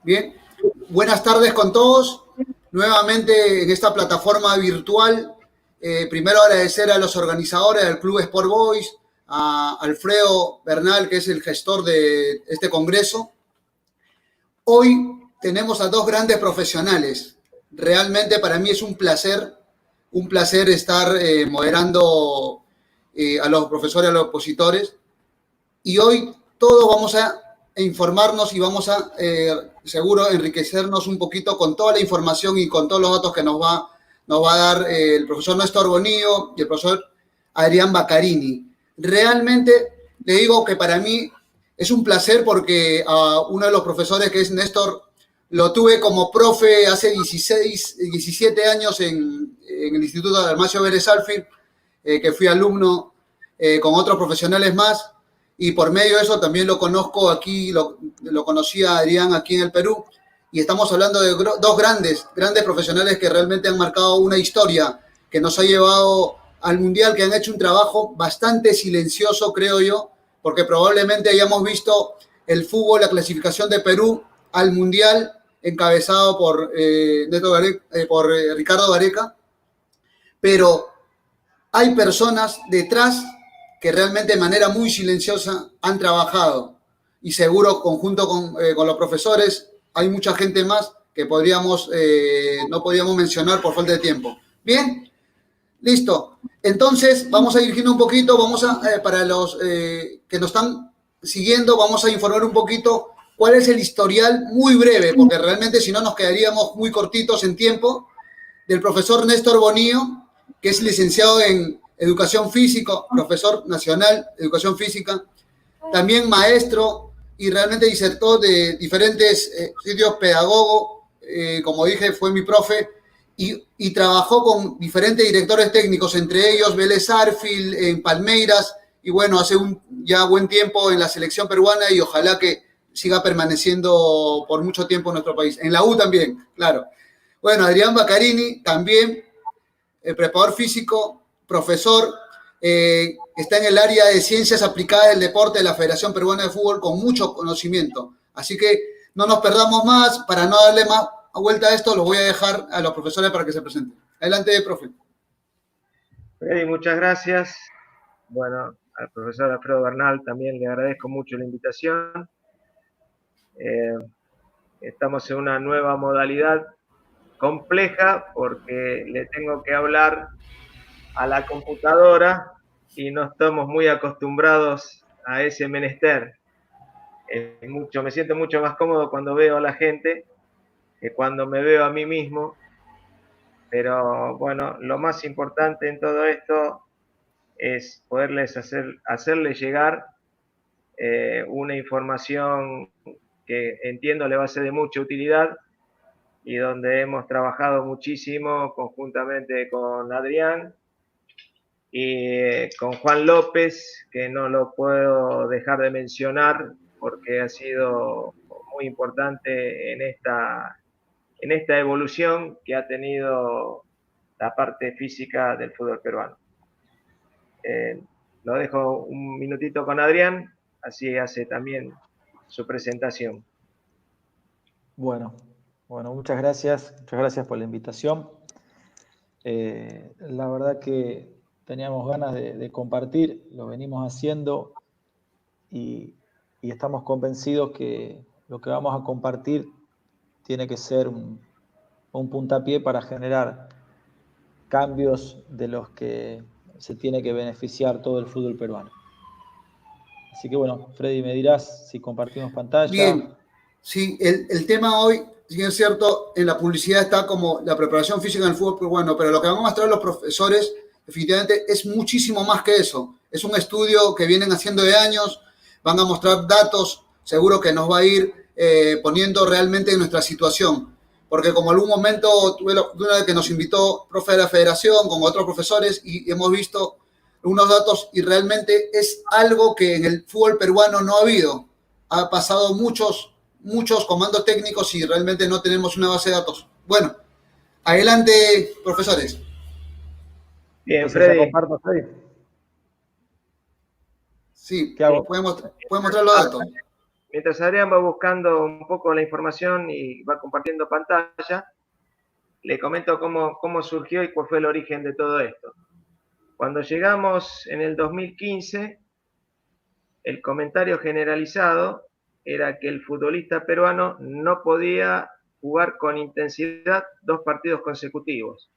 Bien, buenas tardes con todos. Nuevamente en esta plataforma virtual. Primero agradecer a los organizadores del Club Sport Boys, a Alfredo Bernal, que es el gestor de este congreso. Hoy tenemos a dos grandes profesionales. Realmente para mí es un placer estar moderando a los profesores, a los opositores. Y hoy todos vamos a informarnos y vamos a, seguro, enriquecernos un poquito con toda la información y con todos los datos que nos va a dar el profesor Néstor Bonillo y el profesor Adrián Baccarini. Realmente le digo que para mí es un placer porque a uno de los profesores, que es Néstor, lo tuve como profe hace 17 años en el Instituto de Dalmacio Vélez Sarsfield, que fui alumno con otros profesionales más. Y por medio de eso también lo conozco aquí, lo conocí a Adrián aquí en el Perú. Y estamos hablando de dos grandes profesionales que realmente han marcado una historia que nos ha llevado al Mundial, que han hecho un trabajo bastante silencioso, creo yo, porque probablemente hayamos visto el fútbol, la clasificación de Perú al Mundial, encabezado por Ricardo Gareca. Pero hay personas detrás que realmente de manera muy silenciosa han trabajado, y seguro conjunto con los profesores hay mucha gente más que no podríamos mencionar por falta de tiempo. Bien, listo. Entonces vamos a dirigirnos un poquito, para los que nos están siguiendo, vamos a informar un poquito cuál es el historial muy breve, porque realmente si no nos quedaríamos muy cortitos en tiempo, del profesor Néstor Bonillo, que es licenciado en Educación Física, profesor nacional de Educación Física, también maestro, y realmente disertó de diferentes sitios, pedagogo, como dije, fue mi profe, y trabajó con diferentes directores técnicos, entre ellos Vélez Sarsfield, en Palmeiras, y bueno, hace ya buen tiempo en la selección peruana, y ojalá que siga permaneciendo por mucho tiempo en nuestro país. En la U también, claro. Bueno, Adrián Baccarini también, preparador físico, profesor, está en el área de ciencias aplicadas del deporte de la Federación Peruana de Fútbol, con mucho conocimiento. Así que no nos perdamos más. Para no darle más vuelta a esto, lo voy a dejar a los profesores para que se presenten. Adelante, profe. Freddy, muchas gracias. Bueno, al profesor Alfredo Bernal también le agradezco mucho la invitación. Estamos en una nueva modalidad compleja porque le tengo que hablar a la computadora y no estamos muy acostumbrados a ese menester. Me siento mucho más cómodo cuando veo a la gente que cuando me veo a mí mismo. Pero bueno, lo más importante en todo esto es poderles hacerles llegar una información que entiendo le va a ser de mucha utilidad y donde hemos trabajado muchísimo conjuntamente con Adrián y con Juan López, que no lo puedo dejar de mencionar porque ha sido muy importante en esta evolución que ha tenido la parte física del fútbol peruano. Lo dejo un minutito con Adrián, así hace también su presentación. Bueno, muchas gracias por la invitación. La verdad que teníamos ganas de compartir, lo venimos haciendo y estamos convencidos que lo que vamos a compartir tiene que ser un puntapié para generar cambios de los que se tiene que beneficiar todo el fútbol peruano. Así que bueno, Freddy, me dirás si compartimos pantalla. Bien, sí, el tema hoy, si es cierto, en la publicidad está como la preparación física en el fútbol peruano, pero lo que van a mostrar los profesores definitivamente es muchísimo más que eso. Es un estudio que vienen haciendo de años, van a mostrar datos, seguro que nos va a ir poniendo realmente en nuestra situación. Porque como algún momento tuve una vez que nos invitó profe de la federación con otros profesores y hemos visto unos datos, y realmente es algo que en el fútbol peruano no ha habido. Ha pasado muchos comandos técnicos y realmente no tenemos una base de datos. Bueno, adelante, profesores. Bien, Freddy. Ya comparto, Freddy. Sí, pueden mostrar los datos. mientras Adrián va buscando un poco la información y va compartiendo pantalla, le comento cómo surgió y cuál fue el origen de todo esto. Cuando llegamos en el 2015, el comentario generalizado era que el futbolista peruano no podía jugar con intensidad 2 partidos consecutivos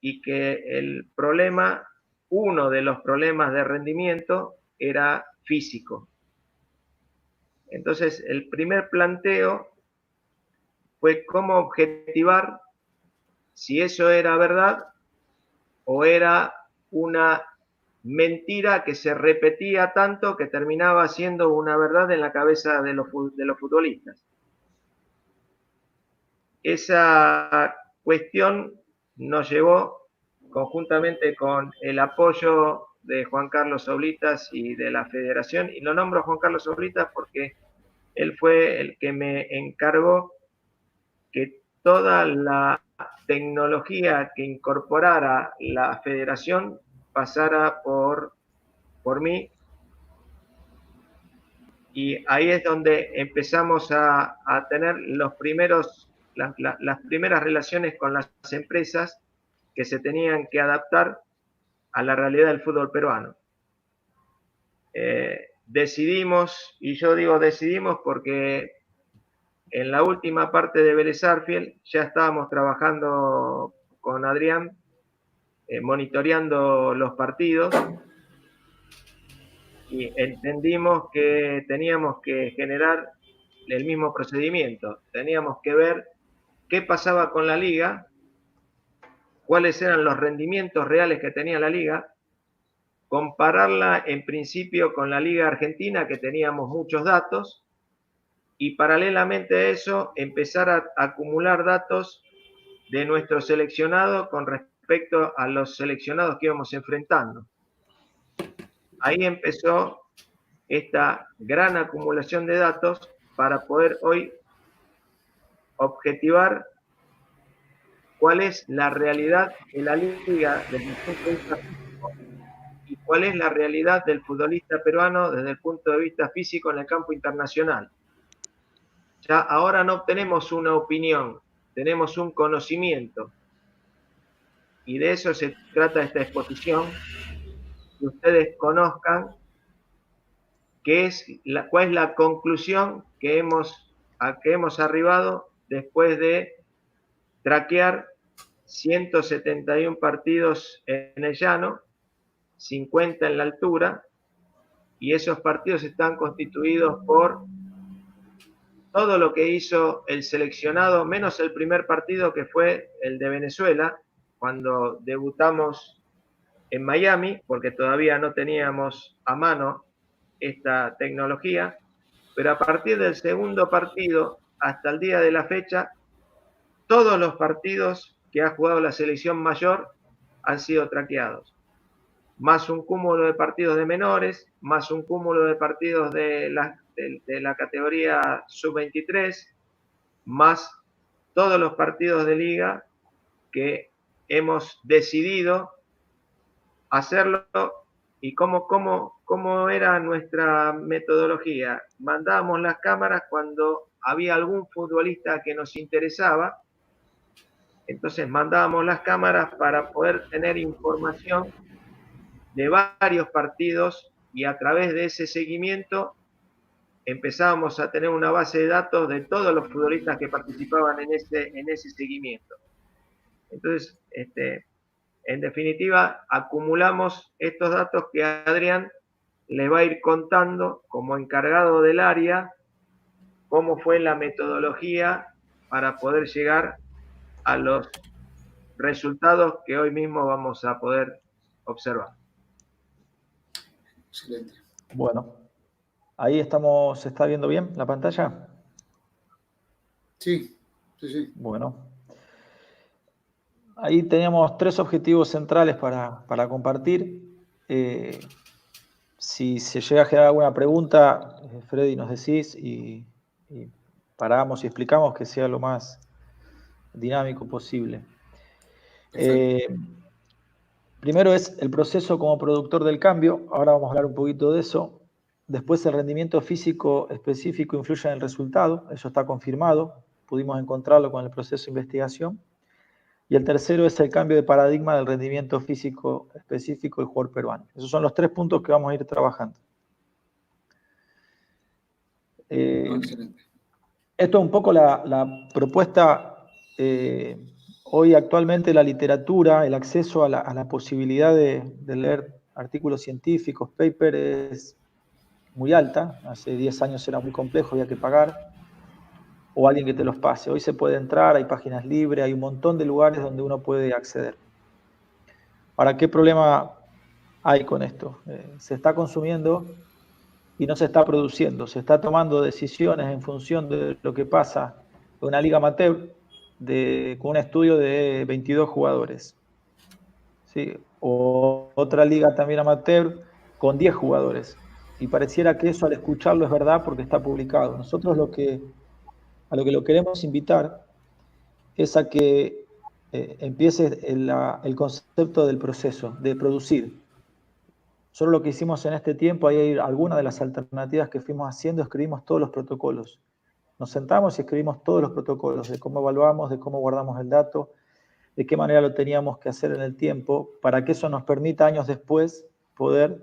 y que el problema, uno de los problemas de rendimiento era físico. Entonces, el primer planteo fue cómo objetivar si eso era verdad o era una mentira que se repetía tanto que terminaba siendo una verdad en la cabeza de los futbolistas. Esa cuestión nos llevó, conjuntamente con el apoyo de Juan Carlos Oblitas y de la Federación, y lo nombro a Juan Carlos Oblitas porque él fue el que me encargó que toda la tecnología que incorporara la Federación pasara por mí, y ahí es donde empezamos a tener las primeras relaciones con las empresas que se tenían que adaptar a la realidad del fútbol peruano. Decidimos, y yo digo decidimos porque en la última parte de Vélez Sarsfield ya estábamos trabajando con Adrián, monitoreando los partidos, y entendimos que teníamos que generar el mismo procedimiento. Teníamos que ver qué pasaba con la liga, cuáles eran los rendimientos reales que tenía la liga, compararla en principio con la liga argentina, que teníamos muchos datos, y paralelamente a eso empezar a acumular datos de nuestro seleccionado con respecto a los seleccionados que íbamos enfrentando. Ahí empezó esta gran acumulación de datos para poder hoy objetivar cuál es la realidad de la liga desde el punto de vista físico y cuál es la realidad del futbolista peruano desde el punto de vista físico en el campo internacional. Ya ahora no obtenemos una opinión, tenemos un conocimiento, y de eso se trata esta exposición, que ustedes conozcan cuál es la conclusión a que hemos arribado después de traquear 171 partidos en el llano, 50 en la altura, y esos partidos están constituidos por todo lo que hizo el seleccionado, menos el primer partido que fue el de Venezuela, cuando debutamos en Miami, porque todavía no teníamos a mano esta tecnología, pero a partir del segundo partido hasta el día de la fecha, todos los partidos que ha jugado la selección mayor han sido traqueados, más un cúmulo de partidos de menores, más un cúmulo de partidos de la categoría sub-23, más todos los partidos de liga que hemos decidido hacerlo. ¿Y cómo era nuestra metodología? Mandábamos las cámaras cuando había algún futbolista que nos interesaba, entonces mandábamos las cámaras para poder tener información de varios partidos, y a través de ese seguimiento empezábamos a tener una base de datos de todos los futbolistas que participaban en ese seguimiento. Entonces, en definitiva, acumulamos estos datos que Adrián les va a ir contando como encargado del área, cómo fue la metodología para poder llegar a los resultados que hoy mismo vamos a poder observar. Excelente. Bueno, ahí estamos, ¿se está viendo bien la pantalla? Sí, sí, sí. Bueno. Ahí teníamos 3 objetivos centrales para compartir. Si se llega a generar alguna pregunta, Freddy, nos decís y paramos y explicamos, que sea lo más dinámico posible. Primero es el proceso como productor del cambio. Ahora vamos a hablar un poquito de eso. Después el rendimiento físico específico influye en el resultado, eso está confirmado, pudimos encontrarlo con el proceso de investigación. Y el tercero es el cambio de paradigma del rendimiento físico específico del jugador peruano. Esos son los 3 puntos que vamos a ir trabajando. Excelente. Esto es un poco la propuesta. Hoy actualmente la literatura, el acceso a la posibilidad de leer artículos científicos, papers, es muy alta. Hace 10 años era muy complejo, había que pagar, o alguien que te los pase. Hoy se puede entrar, hay páginas libres, hay un montón de lugares donde uno puede acceder. Ahora, ¿qué problema hay con esto? Se está consumiendo y no se está produciendo. Se está tomando decisiones en función de lo que pasa en una liga amateur con un estudio de 22 jugadores. ¿Sí? O otra liga también amateur con 10 jugadores. Y pareciera que eso al escucharlo es verdad porque está publicado. Nosotros a lo que lo queremos invitar es a que empiece el concepto del proceso, de producir. Solo lo que hicimos en este tiempo, ahí hay algunas de las alternativas que fuimos haciendo, escribimos todos los protocolos. Nos sentamos y escribimos todos los protocolos de cómo evaluamos, de cómo guardamos el dato, de qué manera lo teníamos que hacer en el tiempo, para que eso nos permita años después poder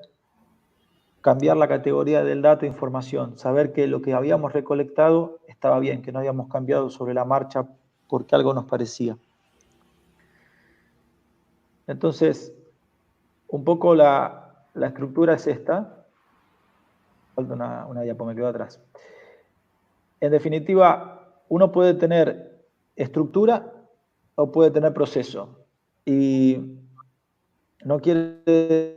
cambiar la categoría del dato e información, saber que lo que habíamos recolectado estaba bien, que no habíamos cambiado sobre la marcha porque algo nos parecía. Entonces, un poco la estructura es esta. Falta una diapo, me quedo atrás. En definitiva, uno puede tener estructura o puede tener proceso. Y no quiere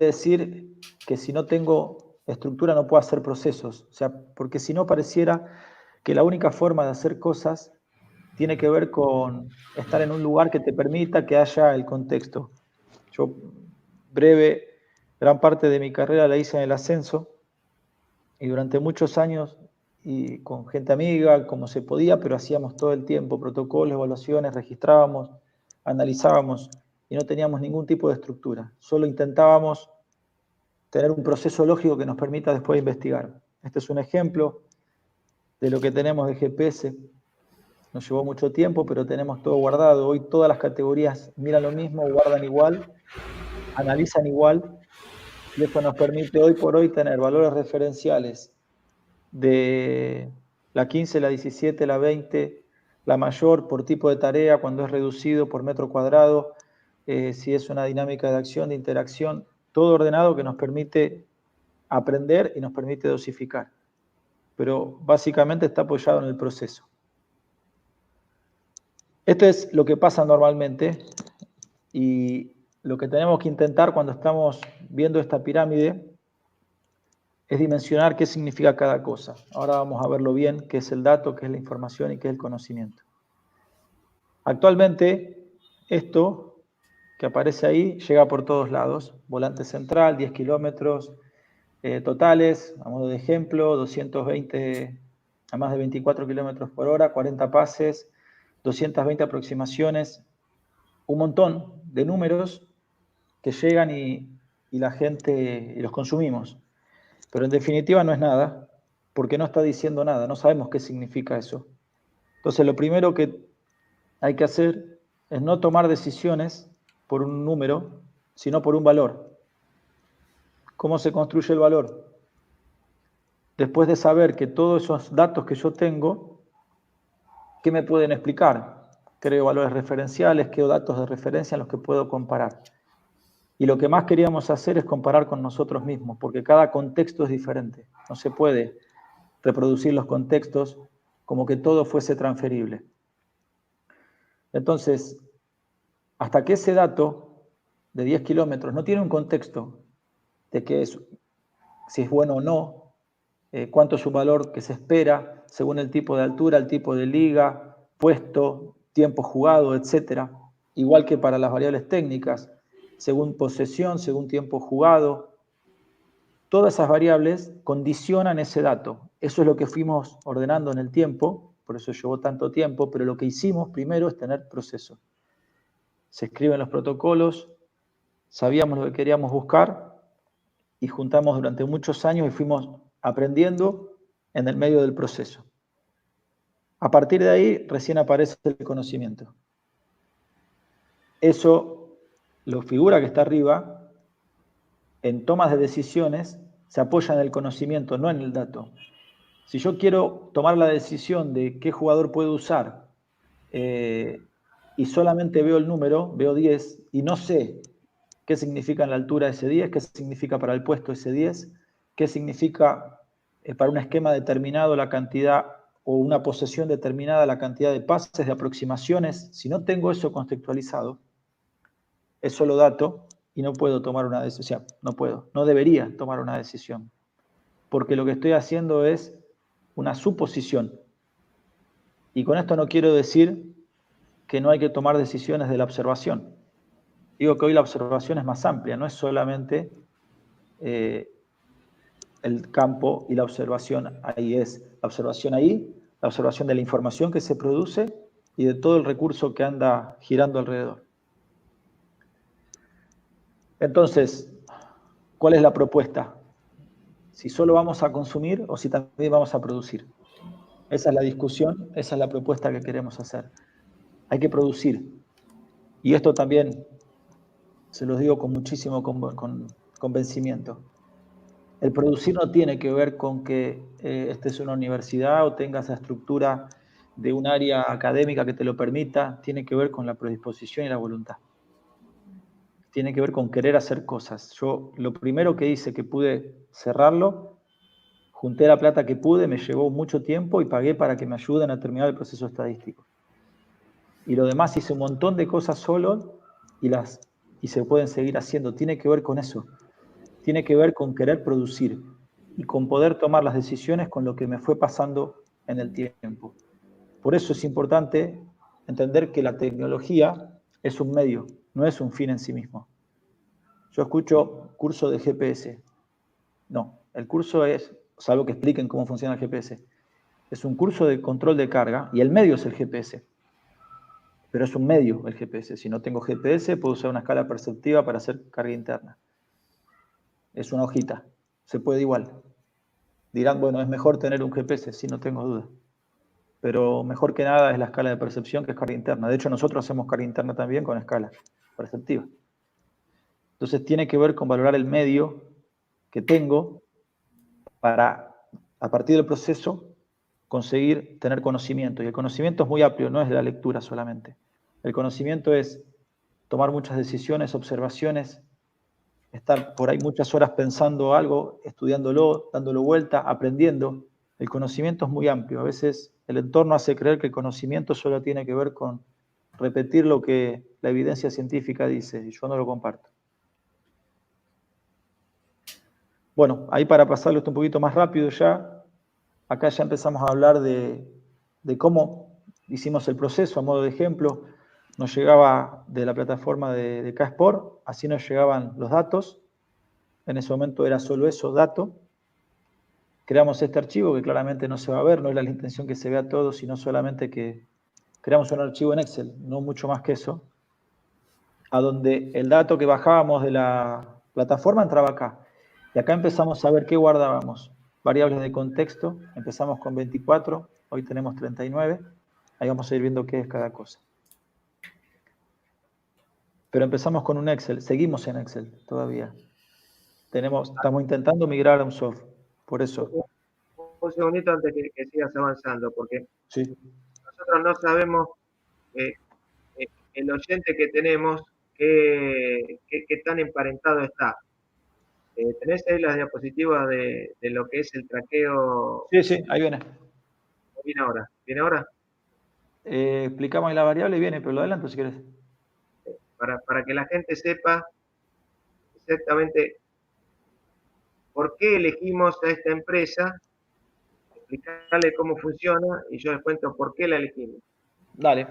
decir que si no tengo estructura no puedo hacer procesos. O sea, porque si no pareciera que la única forma de hacer cosas tiene que ver con estar en un lugar que te permita que haya el contexto. Yo, gran parte de mi carrera la hice en el ascenso y durante muchos años y con gente amiga, como se podía, pero hacíamos todo el tiempo protocolos, evaluaciones, registrábamos, analizábamos y no teníamos ningún tipo de estructura. Solo intentábamos tener un proceso lógico que nos permita después investigar. Este es un ejemplo de lo que tenemos de GPS. Nos llevó mucho tiempo, pero tenemos todo guardado. Hoy todas las categorías miran lo mismo, guardan igual, analizan igual, y esto nos permite hoy por hoy tener valores referenciales de la 15, la 17, la 20, la mayor por tipo de tarea, cuando es reducido por metro cuadrado, si es una dinámica de acción, de interacción, todo ordenado que nos permite aprender y nos permite dosificar. Pero básicamente está apoyado en el proceso. Esto es lo que pasa normalmente y lo que tenemos que intentar cuando estamos viendo esta pirámide es dimensionar qué significa cada cosa. Ahora vamos a verlo bien, qué es el dato, qué es la información y qué es el conocimiento. Actualmente, esto que aparece ahí llega por todos lados. Volante central, 10 kilómetros totales, a modo de ejemplo, 220 a más de 24 kilómetros por hora, 40 pases, 220 aproximaciones, un montón de números que llegan y la gente y los consumimos. Pero en definitiva no es nada, porque no está diciendo nada, no sabemos qué significa eso. Entonces lo primero que hay que hacer es no tomar decisiones por un número, sino por un valor. ¿Cómo se construye el valor? Después de saber que todos esos datos que yo tengo, ¿qué me pueden explicar? Creo valores referenciales, creo datos de referencia en los que puedo comparar. Y lo que más queríamos hacer es comparar con nosotros mismos, porque cada contexto es diferente. No se puede reproducir los contextos como que todo fuese transferible. Entonces, hasta que ese dato de 10 kilómetros no tiene un contexto de qué es, si es bueno o no, cuánto es su valor que se espera según el tipo de altura, el tipo de liga, puesto, tiempo jugado, etc. Igual que para las variables técnicas, según posesión, según tiempo jugado. Todas esas variables condicionan ese dato. Eso es lo que fuimos ordenando en el tiempo, por eso llevó tanto tiempo, pero lo que hicimos primero es tener proceso. Se escriben los protocolos, sabíamos lo que queríamos buscar y juntamos durante muchos años y fuimos aprendiendo en el medio del proceso. A partir de ahí recién aparece el conocimiento. Eso, la figura que está arriba, en tomas de decisiones, se apoya en el conocimiento, no en el dato. Si yo quiero tomar la decisión de qué jugador puedo usar y solamente veo el número, veo 10, y no sé qué significa en la altura ese 10, qué significa para el puesto ese 10, qué significa para un esquema determinado la cantidad o una posesión determinada la cantidad de pases, de aproximaciones, si no tengo eso contextualizado, es solo dato y no puedo tomar una decisión, no debería tomar una decisión, porque lo que estoy haciendo es una suposición. Y con esto no quiero decir que no hay que tomar decisiones de la observación. Digo que hoy la observación es más amplia, no es solamente el campo y la observación ahí, es la observación ahí, la observación de la información que se produce y de todo el recurso que anda girando alrededor. Entonces, ¿cuál es la propuesta? Si solo vamos a consumir o si también vamos a producir. Esa es la discusión, esa es la propuesta que queremos hacer. Hay que producir. Y esto también se los digo con muchísimo convencimiento. El producir no tiene que ver con que estés en una universidad o tengas la estructura de un área académica que te lo permita, tiene que ver con la predisposición y la voluntad. Tiene que ver con querer hacer cosas. Yo lo primero que hice que pude cerrarlo, junté la plata que pude, me llevó mucho tiempo y pagué para que me ayuden a terminar el proceso estadístico. Y lo demás hice un montón de cosas solo y se pueden seguir haciendo. Tiene que ver con eso. Tiene que ver con querer producir y con poder tomar las decisiones con lo que me fue pasando en el tiempo. Por eso es importante entender que la tecnología es un medio, no es un fin en sí mismo. Yo escucho curso de GPS. No, el curso es, salvo que expliquen cómo funciona el GPS, es un curso de control de carga y el medio es el GPS. Pero es un medio el GPS. Si no tengo GPS, puedo usar una escala perceptiva para hacer carga interna. Es una hojita, se puede igual. Dirán, bueno, es mejor tener un GPS, sí, no tengo duda. Pero mejor que nada es la escala de percepción, que es carga interna. De hecho, nosotros hacemos carga interna también con escala perceptiva. Entonces tiene que ver con valorar el medio que tengo para, a partir del proceso, conseguir tener conocimiento. Y el conocimiento es muy amplio, no es de la lectura solamente. El conocimiento es tomar muchas decisiones, observaciones, estar por ahí muchas horas pensando algo, estudiándolo, dándolo vuelta, aprendiendo. El conocimiento es muy amplio. A veces el entorno hace creer que el conocimiento solo tiene que ver con repetir lo que la evidencia científica dice, y yo no lo comparto. Bueno, ahí para pasarlo esto un poquito más rápido ya, acá ya empezamos a hablar de cómo hicimos el proceso, a modo de ejemplo, nos llegaba de la plataforma de K-Sport, así nos llegaban los datos. En ese momento era solo eso, dato. Creamos este archivo que claramente no se va a ver, no es la intención que se vea todo, sino solamente que creamos un archivo en Excel, no mucho más que eso, a donde el dato que bajábamos de la plataforma entraba acá. Y acá empezamos a ver qué guardábamos. Variables de contexto, empezamos con 24, hoy tenemos 39, ahí vamos a ir viendo qué es cada cosa. Pero empezamos con un Excel, seguimos en Excel todavía. Estamos intentando migrar a un software, por eso. Un segundito antes que sigas avanzando, porque sí, nosotros no sabemos, el oyente que tenemos, qué tan emparentado está. ¿Tenés ahí las diapositivas de lo que es el traqueo? Sí, ahí viene. ¿Viene ahora? ¿Viene ahora? Explicamos ahí la variable y viene, pero lo adelanto si querés. Para que la gente sepa exactamente por qué elegimos a esta empresa, explicarle cómo funciona y yo les cuento por qué la elegimos. Dale.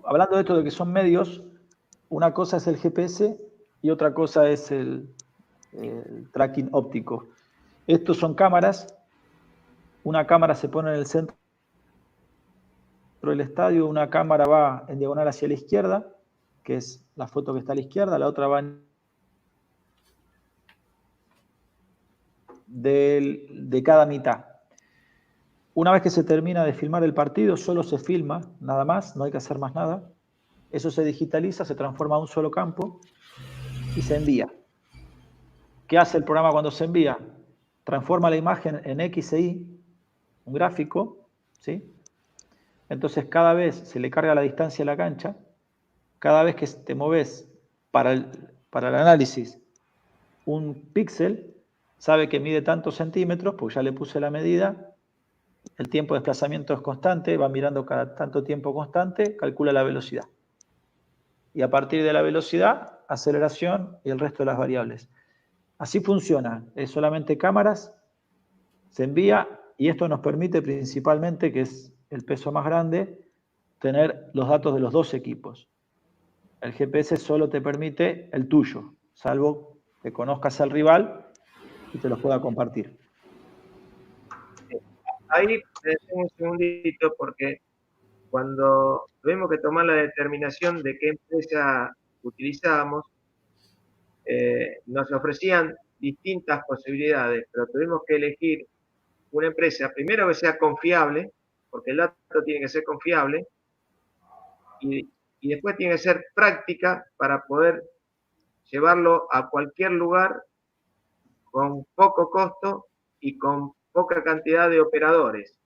Hablando de esto de que son medios, una cosa es el GPS y otra cosa es el tracking óptico. Estos son cámaras. Una cámara se pone en el centro del estadio, una cámara va en diagonal hacia la izquierda, que es la foto que está a la izquierda, la otra va en de cada mitad. Una vez que se termina de filmar el partido, solo se filma, nada más, no hay que hacer más nada. Eso se digitaliza, se transforma a un solo campo y se envía. ¿Qué hace el programa cuando se envía? Transforma la imagen en X e Y, un gráfico, ¿sí? Entonces cada vez se le carga la distancia a la cancha, cada vez que te moves para el análisis un píxel, sabe que mide tantos centímetros, porque ya le puse la medida, el tiempo de desplazamiento es constante, va mirando cada tanto tiempo constante, calcula la velocidad. Y a partir de la velocidad, aceleración y el resto de las variables. Así funciona, es solamente cámaras, se envía y esto nos permite principalmente, que es el peso más grande, tener los datos de los dos equipos. El GPS solo te permite el tuyo, salvo que conozcas al rival y te los pueda compartir. Ahí un segundito, porque cuando tuvimos que tomar la determinación de qué empresa utilizábamos, nos ofrecían distintas posibilidades, pero tuvimos que elegir una empresa, primero que sea confiable, porque el dato tiene que ser confiable, y después tiene que ser práctica para poder llevarlo a cualquier lugar con poco costo y con poca cantidad de operadores.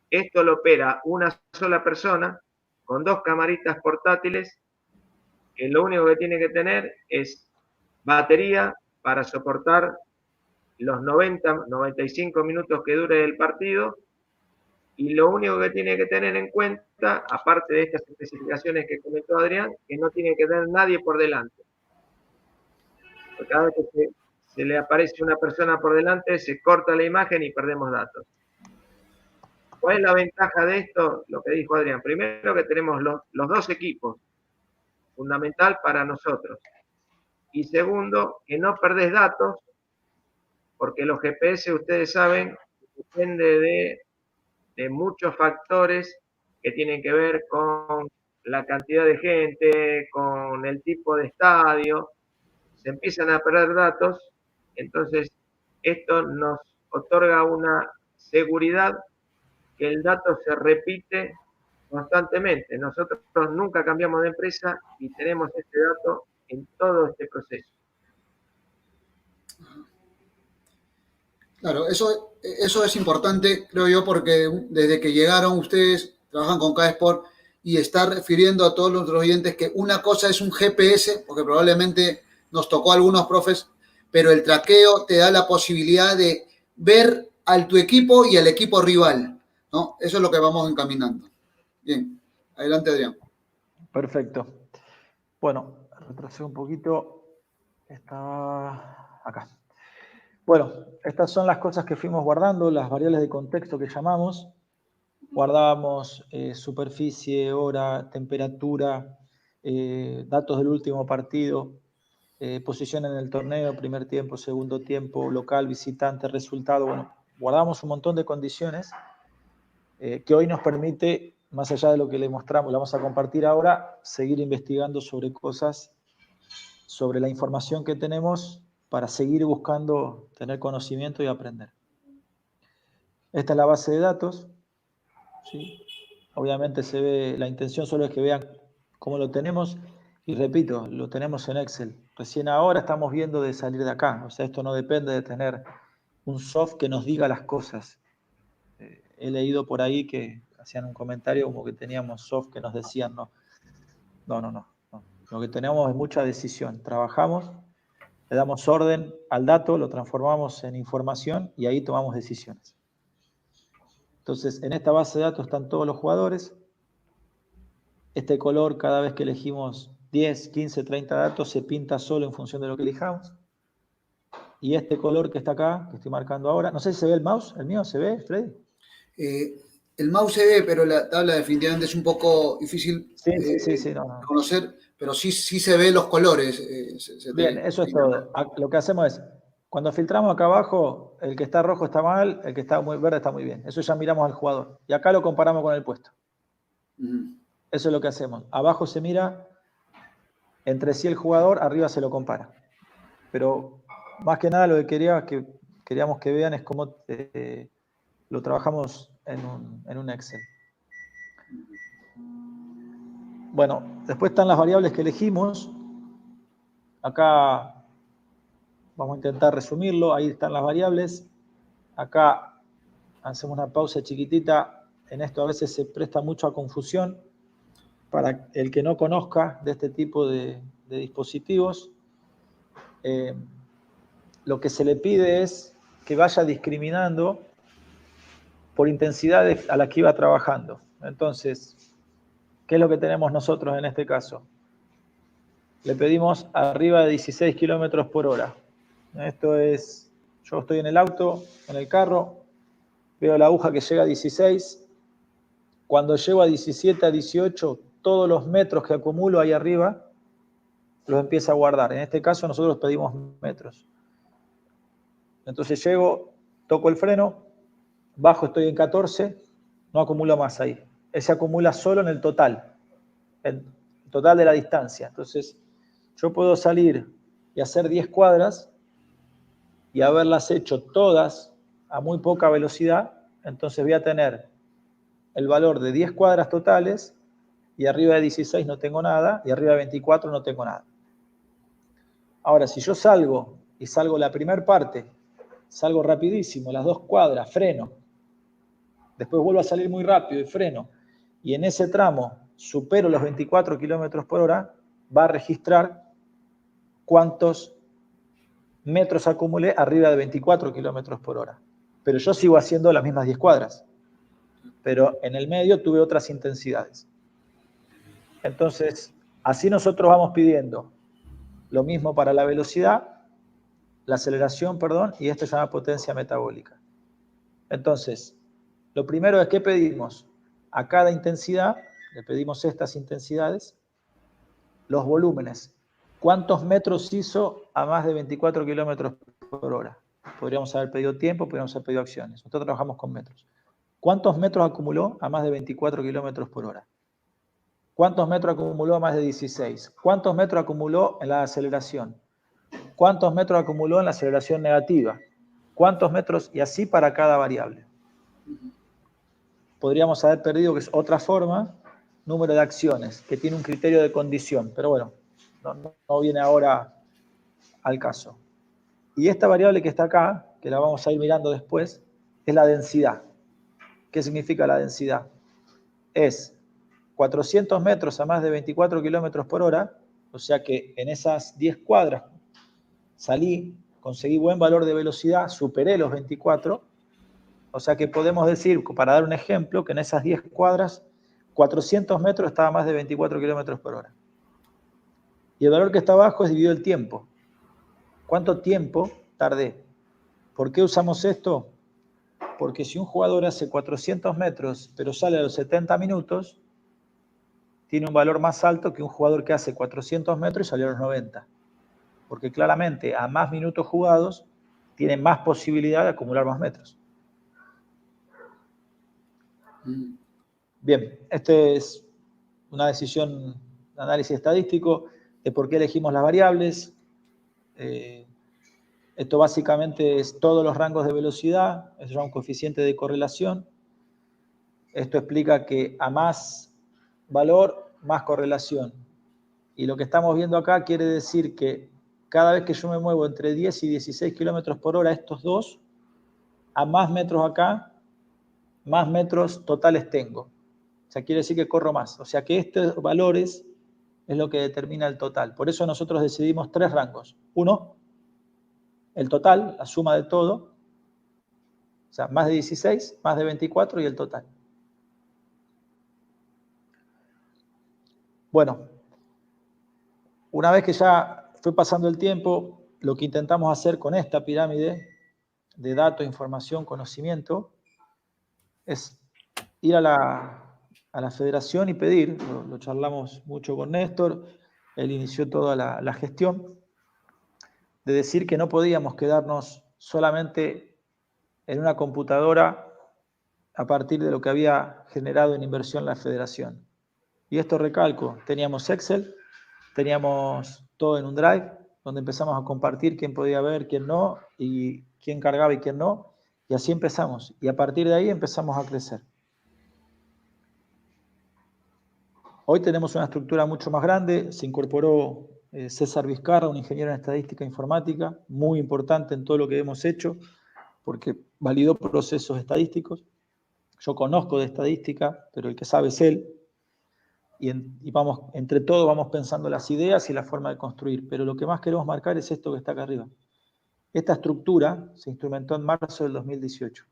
Esto lo opera una sola persona con 2 camaritas portátiles, que lo único que tiene que tener es batería para soportar los 90-95 minutos que dure el partido, y lo único que tiene que tener en cuenta, aparte de estas especificaciones que comentó Adrián, que no tiene que tener nadie por delante. Porque cada vez que se le aparece una persona por delante, se corta la imagen y perdemos datos. ¿Cuál es la ventaja de esto? Lo que dijo Adrián. Primero, que tenemos los 2 equipos, fundamental para nosotros. Y segundo, que no perdés datos, porque los GPS, ustedes saben, depende de muchos factores que tienen que ver con la cantidad de gente, con el tipo de estadio. Se empiezan a perder datos, entonces esto nos otorga una seguridad que el dato se repite constantemente. Nosotros nunca cambiamos de empresa y tenemos este dato en todo este proceso. Claro, eso es importante, creo yo, porque desde que llegaron ustedes, trabajan con K-Sport, y estar refiriendo a todos los oyentes que una cosa es un GPS, porque probablemente nos tocó a algunos profes, pero el traqueo te da la posibilidad de ver a tu equipo y al equipo rival, ¿no? Eso es lo que vamos encaminando. Bien, adelante, Adrián. Perfecto. Bueno, retrasé un poquito. Estaba acá. Bueno, estas son las cosas que fuimos guardando, las variables de contexto que llamamos. Guardábamos superficie, hora, temperatura, datos del último partido, posición en el torneo, primer tiempo, segundo tiempo, local, visitante, resultado. Bueno, guardábamos un montón de condiciones que hoy nos permite, más allá de lo que le mostramos, le vamos a compartir ahora, seguir investigando sobre cosas, sobre la información que tenemos para seguir buscando tener conocimiento y aprender. Esta es la base de datos. ¿Sí? Obviamente se ve, la intención solo es que vean cómo lo tenemos, y repito, lo tenemos en Excel. Recién ahora estamos viendo de salir de acá, o sea, esto no depende de tener un soft que nos diga las cosas. He leído por ahí que hacían un comentario como que teníamos soft que nos decían no. Lo que tenemos es mucha decisión. Trabajamos, le damos orden al dato, lo transformamos en información y ahí tomamos decisiones. Entonces, en esta base de datos están todos los jugadores. Este color, cada vez que elegimos 10, 15, 30 datos, se pinta solo en función de lo que elijamos. Y este color que está acá, que estoy marcando ahora, no sé si se ve el mouse, ¿el mío se ve, Freddy? El mouse se ve, pero la tabla definitivamente es un poco difícil no. conocer, pero sí se ven los colores. Bien, eso es todo. Lo que hacemos es, cuando filtramos acá abajo, el que está rojo está mal, el que está muy verde está muy bien. Eso ya miramos al jugador. Y acá lo comparamos con el puesto. Eso es lo que hacemos. Abajo se mira entre sí el jugador, arriba se lo compara. Pero más que nada lo que quería que queríamos que vean es cómo lo trabajamos en un Excel. Bueno, después están las variables que elegimos. Acá vamos a intentar resumirlo. Ahí están las variables. Acá hacemos una pausa chiquitita. En esto a veces se presta mucho a confusión. Para el que no conozca de este tipo de dispositivos, lo que se le pide es que vaya discriminando por intensidades a las que iba trabajando. Entonces, ¿qué es lo que tenemos nosotros en este caso? Le pedimos arriba de 16 kilómetros por hora. Esto es, yo estoy en el auto, en el carro, veo la aguja que llega a 16. Cuando llego a 17, a 18, todos los metros que acumulo ahí arriba los empieza a guardar. En este caso nosotros pedimos metros. Entonces llego, toco el freno, bajo, estoy en 14, no acumulo más ahí. Ese acumula solo en el total de la distancia. Entonces yo puedo salir y hacer 10 cuadras y haberlas hecho todas a muy poca velocidad, entonces voy a tener el valor de 10 cuadras totales y arriba de 16 no tengo nada y arriba de 24 no tengo nada. Ahora, si yo salgo la primera parte, salgo rapidísimo, las 2 cuadras, freno, después vuelvo a salir muy rápido y freno, y en ese tramo supero los 24 kilómetros por hora, va a registrar cuántos metros acumulé arriba de 24 kilómetros por hora. Pero yo sigo haciendo las mismas 10 cuadras. Pero en el medio tuve otras intensidades. Entonces, así nosotros vamos pidiendo lo mismo para la velocidad, la aceleración, perdón, y esto se llama potencia metabólica. Entonces, lo primero es que pedimos a cada intensidad, le pedimos estas intensidades, los volúmenes. ¿Cuántos metros hizo a más de 24 kilómetros por hora? Podríamos haber pedido tiempo, podríamos haber pedido acciones. Nosotros trabajamos con metros. ¿Cuántos metros acumuló a más de 24 kilómetros por hora? ¿Cuántos metros acumuló a más de 16? ¿Cuántos metros acumuló en la aceleración? ¿Cuántos metros acumuló en la aceleración negativa? ¿Cuántos metros? Y así para cada variable. Podríamos haber perdido, que es otra forma, número de acciones, que tiene un criterio de condición. Pero bueno, no viene ahora al caso. Y esta variable que está acá, que la vamos a ir mirando después, es la densidad. ¿Qué significa la densidad? Es 400 metros a más de 24 kilómetros por hora, o sea que en esas 10 cuadras salí, conseguí buen valor de velocidad, superé los 24, o sea que podemos decir, para dar un ejemplo, que en esas 10 cuadras, 400 metros estaba a más de 24 kilómetros por hora. Y el valor que está abajo es dividido el tiempo. ¿Cuánto tiempo tardé? ¿Por qué usamos esto? Porque si un jugador hace 400 metros, pero sale a los 70 minutos, tiene un valor más alto que un jugador que hace 400 metros y salió a los 90. Porque claramente, a más minutos jugados, tiene más posibilidad de acumular más metros. Bien, este es una decisión, un análisis estadístico de por qué elegimos las variables. Esto básicamente es todos los rangos de velocidad, eso es un coeficiente de correlación. Esto explica que a más valor, más correlación. Y lo que estamos viendo acá quiere decir que cada vez que yo me muevo entre 10 y 16 kilómetros por hora, estos dos, a más metros acá, más metros totales tengo. O sea, quiere decir que corro más. O sea que estos valores es lo que determina el total. Por eso nosotros decidimos 3 rangos. Uno, el total, la suma de todo. O sea, más de 16, más de 24 y el total. Bueno, una vez que ya fue pasando el tiempo, lo que intentamos hacer con esta pirámide de datos, información, conocimiento, es ir a la federación y pedir, lo charlamos mucho con Néstor, él inició toda la gestión, de decir que no podíamos quedarnos solamente en una computadora a partir de lo que había generado en inversión la federación. Y esto recalco, teníamos Excel, teníamos todo en un Drive, donde empezamos a compartir quién podía ver, quién no, y quién cargaba y quién no, y así empezamos. Y a partir de ahí empezamos a crecer. Hoy tenemos una estructura mucho más grande, se incorporó César Vizcarra, un ingeniero en estadística e informática, muy importante en todo lo que hemos hecho, porque validó procesos estadísticos. Yo conozco de estadística, pero el que sabe es él, y vamos, entre todos vamos pensando las ideas y la forma de construir, pero lo que más queremos marcar es esto que está acá arriba. Esta estructura se instrumentó en marzo del 2018,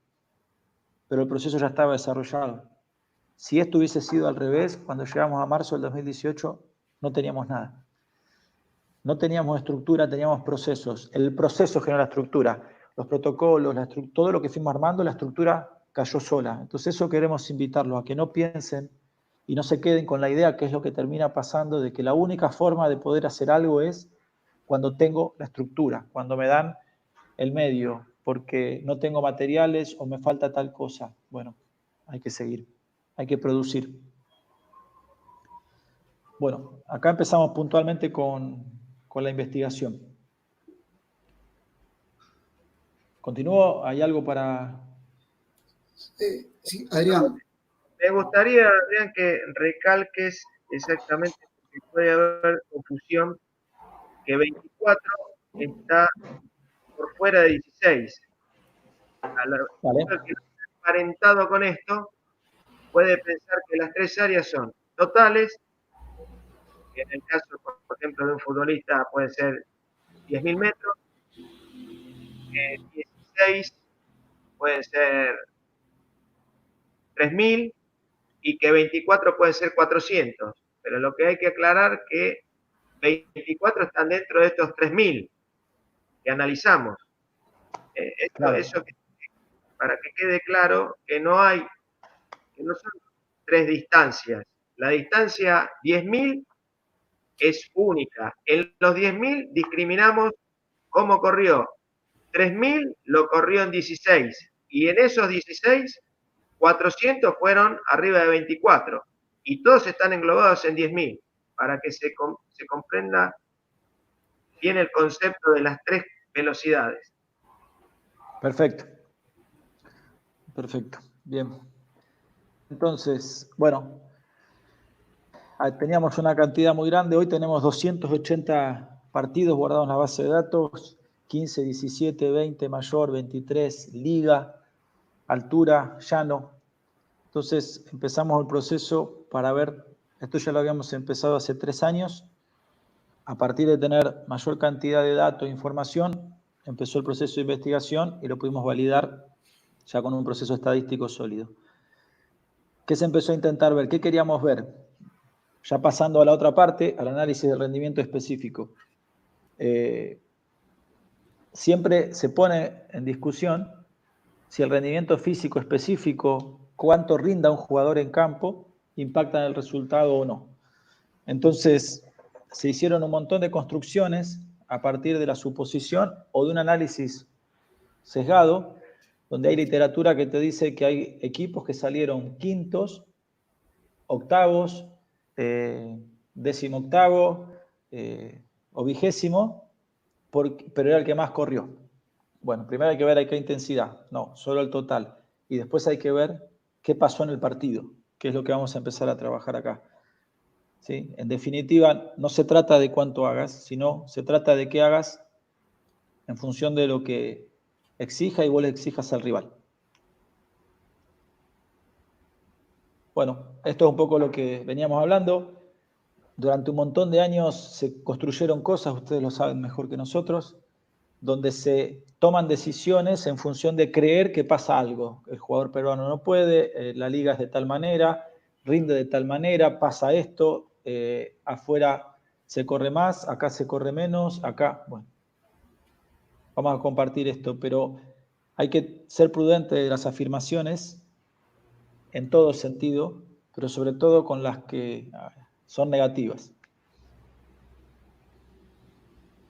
pero el proceso ya estaba desarrollado. Si esto hubiese sido al revés, cuando llegamos a marzo del 2018, no teníamos nada. No teníamos estructura, teníamos procesos. El proceso generó la estructura. Los protocolos, todo lo que fuimos armando, la estructura cayó sola. Entonces eso queremos invitarlos a que no piensen y no se queden con la idea que es lo que termina pasando, de que la única forma de poder hacer algo es cuando tengo la estructura, cuando me dan el medio, porque no tengo materiales o me falta tal cosa. Bueno, hay que seguir. Hay que producir. Bueno, acá empezamos puntualmente con la investigación. ¿Continúo? ¿Hay algo para...? Sí, Adrián. Me gustaría, Adrián, que recalques exactamente, porque puede haber confusión, que 24 está por fuera de 16. Vale. El que no está emparentado con esto puede pensar que las tres áreas son totales, que en el caso, por ejemplo, de un futbolista puede ser 10.000 metros, 16 pueden ser 3.000 y que 24 pueden ser 400. Pero lo que hay que aclarar que 24 están dentro de estos 3.000 que analizamos. Claro. Eso para que quede claro que no son tres distancias. La distancia 10.000 es única. En los 10.000 discriminamos cómo corrió. 3.000 lo corrió en 16 y en esos 16, 400 fueron arriba de 24 y todos están englobados en 10.000 para que se comprenda bien el concepto de las tres velocidades. Perfecto. Perfecto. Bien. Entonces, bueno, teníamos una cantidad muy grande. Hoy tenemos 280 partidos guardados en la base de datos, 15, 17, 20, mayor, 23, liga, altura, llano. Entonces empezamos el proceso para ver, esto ya lo habíamos empezado hace 3 años, a partir de tener mayor cantidad de datos e información, empezó el proceso de investigación y lo pudimos validar ya con un proceso estadístico sólido. ¿Qué se empezó a intentar ver? ¿Qué queríamos ver? Ya pasando a la otra parte, al análisis del rendimiento específico. Siempre se pone en discusión si el rendimiento físico específico, cuánto rinda un jugador en campo, impacta en el resultado o no. Entonces, se hicieron un montón de construcciones a partir de la suposición o de un análisis sesgado, donde hay literatura que te dice que hay equipos que salieron quintos, octavos, 18º o 20º, pero era el que más corrió. Bueno, primero hay que ver a qué intensidad, no, solo el total. Y después hay que ver qué pasó en el partido, que es lo que vamos a empezar a trabajar acá. ¿Sí? En definitiva, no se trata de cuánto hagas, sino se trata de qué hagas en función de lo que exija y vos le exijas al rival. Bueno, esto es un poco lo que veníamos hablando. Durante un montón de años se construyeron cosas, ustedes lo saben mejor que nosotros, donde se toman decisiones en función de creer que pasa algo. El jugador peruano no puede, la liga es de tal manera, rinde de tal manera, pasa esto, afuera se corre más, acá se corre menos, acá, bueno. Vamos a compartir esto, pero hay que ser prudente de las afirmaciones en todo sentido, pero sobre todo con las que son negativas.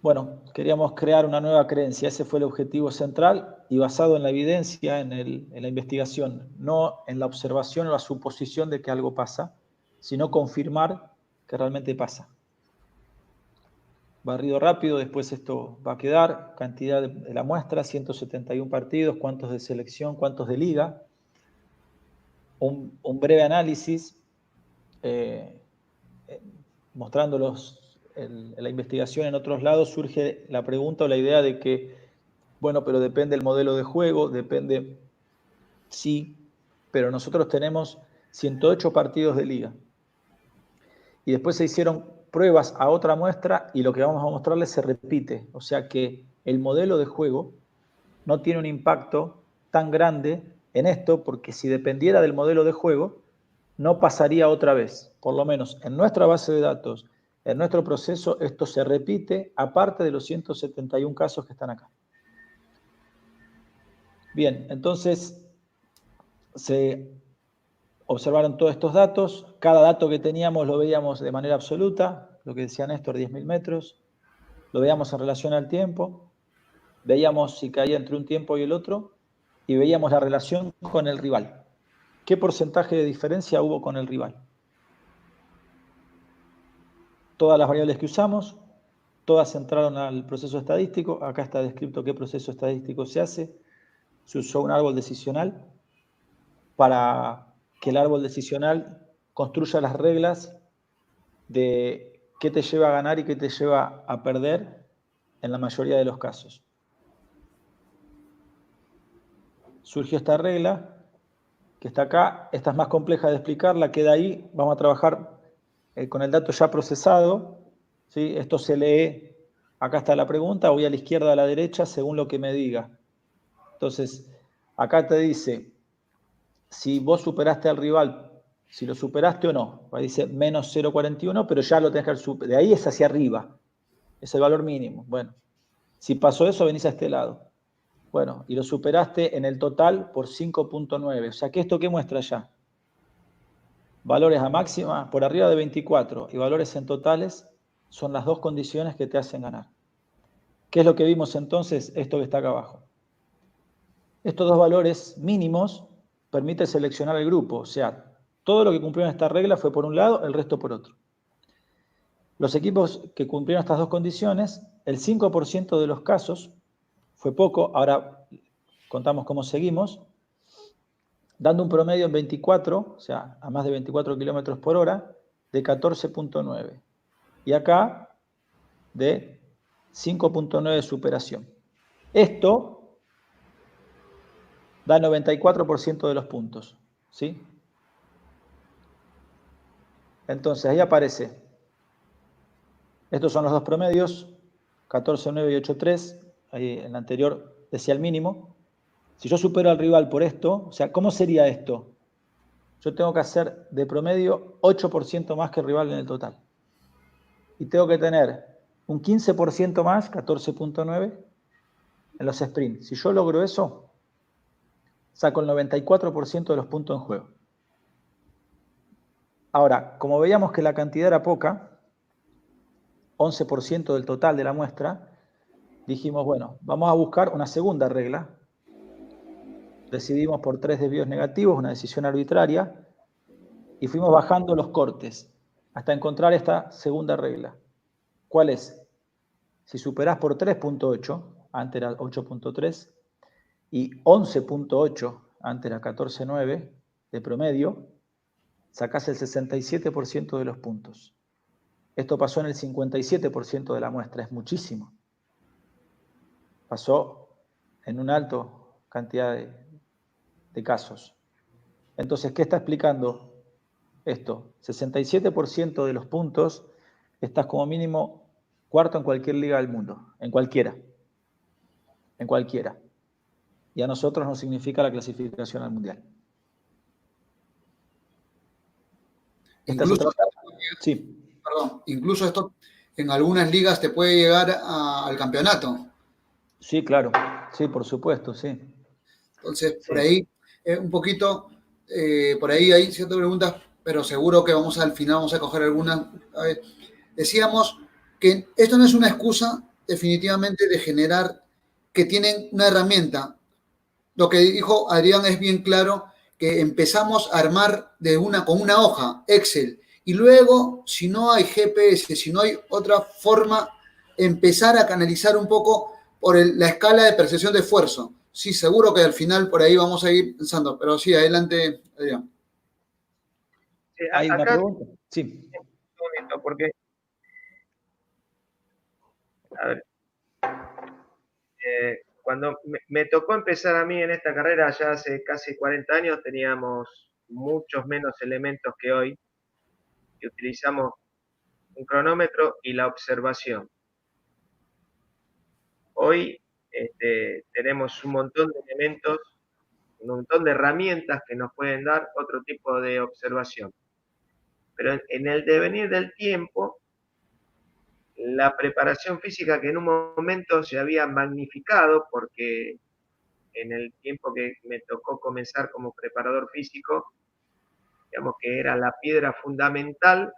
Bueno, queríamos crear una nueva creencia, ese fue el objetivo central y basado en la evidencia, en la investigación, no en la observación o la suposición de que algo pasa, sino confirmar que realmente pasa. barrido rápido, después esto va a quedar, cantidad de la muestra, 171 partidos, cuántos de selección, cuántos de liga. Un breve análisis mostrando la investigación en otros lados, surge la pregunta o la idea de que, bueno, pero depende del modelo de juego, depende, sí, pero nosotros tenemos 108 partidos de liga. Y después se hicieron pruebas a otra muestra y lo que vamos a mostrarles se repite. O sea que el modelo de juego no tiene un impacto tan grande en esto, porque si dependiera del modelo de juego, no pasaría otra vez. Por lo menos en nuestra base de datos, en nuestro proceso, esto se repite, aparte de los 171 casos que están acá. Bien, entonces se observaron todos estos datos. Cada dato que teníamos lo veíamos de manera absoluta, lo que decía Néstor, 10.000 metros. Lo veíamos en relación al tiempo. Veíamos si caía entre un tiempo y el otro. Y veíamos la relación con el rival. ¿Qué porcentaje de diferencia hubo con el rival? Todas las variables que usamos, todas entraron al proceso estadístico. Acá está descrito qué proceso estadístico se hace. Se usó un árbol decisional para que el árbol decisional construya las reglas de qué te lleva a ganar y qué te lleva a perder en la mayoría de los casos. Surgió esta regla que está acá, esta es más compleja de explicarla, queda ahí, vamos a trabajar con el dato ya procesado, ¿sí? Esto se lee, acá está la pregunta, voy a la izquierda o a la derecha según lo que me diga. Entonces, acá te dice, si vos superaste al rival, si lo superaste o no, ahí dice menos 0,41, pero ya lo tenés que superar, de ahí es hacia arriba, es el valor mínimo. Bueno, si pasó eso, venís a este lado. Bueno, y lo superaste en el total por 5,9. O sea, que esto, ¿qué muestra ya? Valores a máxima por arriba de 24 y valores en totales son las dos condiciones que te hacen ganar. ¿Qué es lo que vimos entonces? Esto que está acá abajo. Estos dos valores mínimos permiten seleccionar el grupo. O sea, todo lo que cumplieron esta regla fue por un lado, el resto por otro. Los equipos que cumplieron estas dos condiciones, el 5% de los casos, fue poco, ahora contamos cómo seguimos, dando un promedio en 24, o sea, a más de 24 kilómetros por hora, de 14,9. Y acá, de 5,9 de superación. Esto da 94% de los puntos, ¿sí? Entonces, ahí aparece. Estos son los dos promedios, 14,9 y 8,3. Ahí en el anterior decía el mínimo. Si yo supero al rival por esto, o sea, ¿cómo sería esto? Yo tengo que hacer de promedio 8% más que el rival en el total. Y tengo que tener un 15% más, 14,9, en los sprints. Si yo logro eso, saco el 94% de los puntos en juego. Ahora, como veíamos que la cantidad era poca, 11% del total de la muestra, dijimos, bueno, vamos a buscar una segunda regla. Decidimos por 3 desvíos negativos, una decisión arbitraria, y fuimos bajando los cortes hasta encontrar esta segunda regla. ¿Cuál es? Si superás por 3,8, antes era 8,3, y 11,8, antes era 14,9 de promedio, sacás el 67% de los puntos. Esto pasó en el 57% de la muestra, es muchísimo. Pasó en una alta cantidad de casos. Entonces, ¿qué está explicando esto? 67% de los puntos, estás como mínimo cuarto en cualquier liga del mundo, en cualquiera. En cualquiera. Y a nosotros nos significa la clasificación al mundial. Incluso, sí. Perdón, incluso esto en algunas ligas te puede llegar al campeonato. Sí, claro. Sí, por supuesto, sí. Entonces, por ahí, un poquito, por ahí hay ciertas preguntas, pero seguro que al final vamos a coger algunas. A ver, decíamos que esto no es una excusa definitivamente de generar que tienen una herramienta. Lo que dijo Adrián es bien claro, que empezamos a armar con una hoja, Excel, y luego, si no hay GPS, si no hay otra forma empezar a canalizar un poco por la escala de percepción de esfuerzo. Sí, seguro que al final por ahí vamos a ir pensando, pero sí, adelante, Adrián. ¿Hay una Acá, pregunta? Sí. un momento, porque, a ver, cuando me tocó empezar a mí en esta carrera, ya hace casi 40 años, teníamos muchos menos elementos que hoy, y utilizamos un cronómetro y la observación. Hoy tenemos un montón de elementos, un montón de herramientas que nos pueden dar otro tipo de observación. Pero en el devenir del tiempo, la preparación física que en un momento se había magnificado, porque en el tiempo que me tocó comenzar como preparador físico, digamos que era la piedra fundamental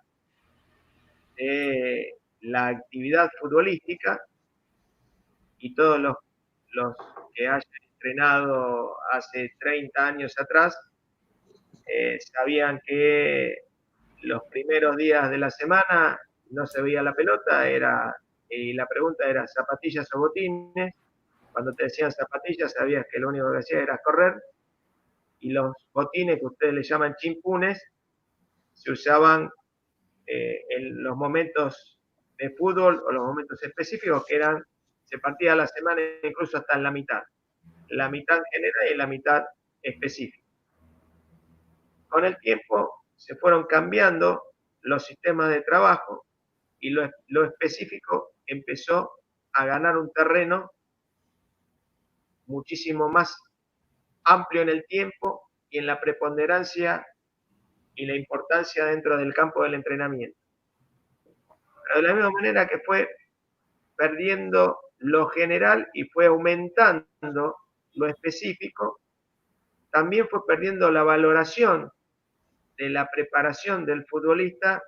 de la actividad futbolística, y todos los que hayan entrenado hace 30 años atrás sabían que los primeros días de la semana no se veía la pelota, y la pregunta era zapatillas o botines. Cuando te decían zapatillas sabías que lo único que hacía era correr, y los botines, que ustedes le llaman chimpunes, se usaban en los momentos de fútbol o los momentos específicos, que se partía la semana incluso hasta en la mitad general y la mitad específica. Con el tiempo se fueron cambiando los sistemas de trabajo, y lo específico empezó a ganar un terreno muchísimo más amplio en el tiempo y en la preponderancia y la importancia dentro del campo del entrenamiento. Pero de la misma manera que fue perdiendo lo general y fue aumentando lo específico, también fue perdiendo la valoración de la preparación del futbolista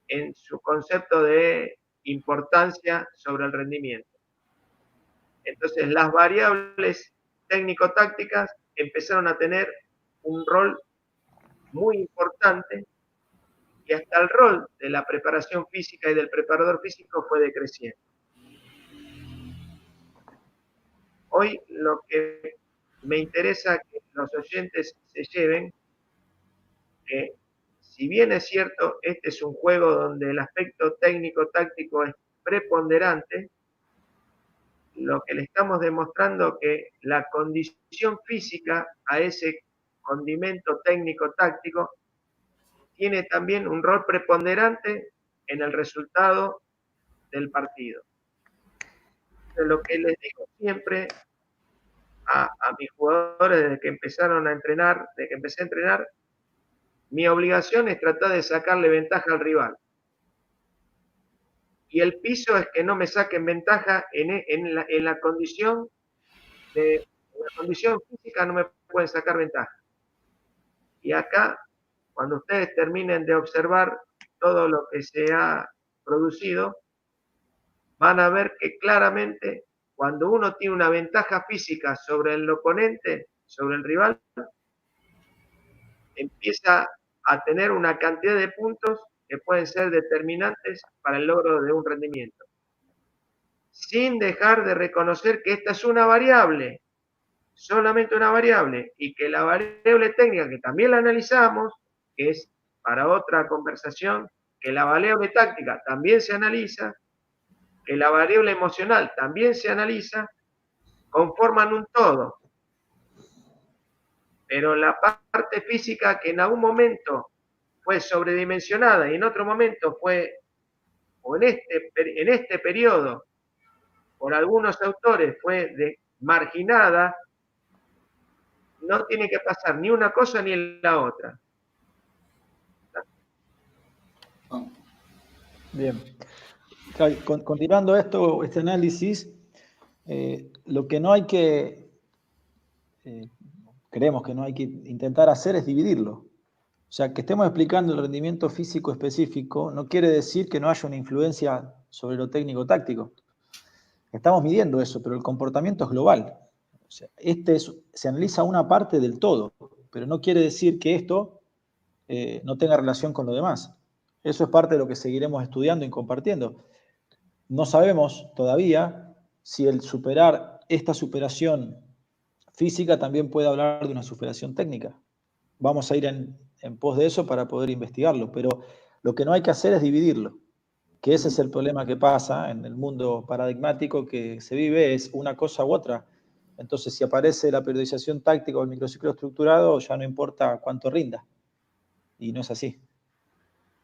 en su concepto de importancia sobre el rendimiento. Entonces, las variables técnico-tácticas empezaron a tener un rol muy importante, y hasta el rol de la preparación física y del preparador físico fue decreciendo. Hoy lo que me interesa que los oyentes se lleven, que si bien es cierto, este es un juego donde el aspecto técnico-táctico es preponderante, lo que le estamos demostrando que la condición física a ese condimento técnico-táctico tiene también un rol preponderante en el resultado del partido. Entonces, lo que les digo siempre a mis jugadores desde que empezaron a entrenar, desde que empecé a entrenar, mi obligación es tratar de sacarle ventaja al rival. Y el piso es que no me saquen ventaja en la condición física, no me pueden sacar ventaja. Y acá, cuando ustedes terminen de observar todo lo que se ha producido, van a ver que claramente cuando uno tiene una ventaja física sobre el oponente, sobre el rival, empieza a tener una cantidad de puntos que pueden ser determinantes para el logro de un rendimiento, sin dejar de reconocer que esta es una variable, solamente una variable, y que la variable técnica, que también la analizamos, que es para otra conversación, que la variable táctica también se analiza, que la variable emocional también se analiza, conforman un todo. Pero la parte física, que en algún momento fue sobredimensionada y en otro momento fue, o en este periodo, por algunos autores fue marginada, no tiene que pasar ni una cosa ni la otra. Bien. Continuando este análisis, lo que no hay que, creemos que no hay que intentar hacer es dividirlo. O sea, que estemos explicando el rendimiento físico específico no quiere decir que no haya una influencia sobre lo técnico-táctico. Estamos midiendo eso, pero el comportamiento es global. O sea, se analiza una parte del todo, pero no quiere decir que esto no tenga relación con lo demás. Eso es parte de lo que seguiremos estudiando y compartiendo. No sabemos todavía si el superar esta superación física también puede hablar de una superación técnica. Vamos a ir en pos de eso para poder investigarlo, pero lo que no hay que hacer es dividirlo, que ese es el problema que pasa en el mundo paradigmático que se vive, es una cosa u otra. Entonces, si aparece la periodización táctica o el microciclo estructurado, ya no importa cuánto rinda. Y no es así.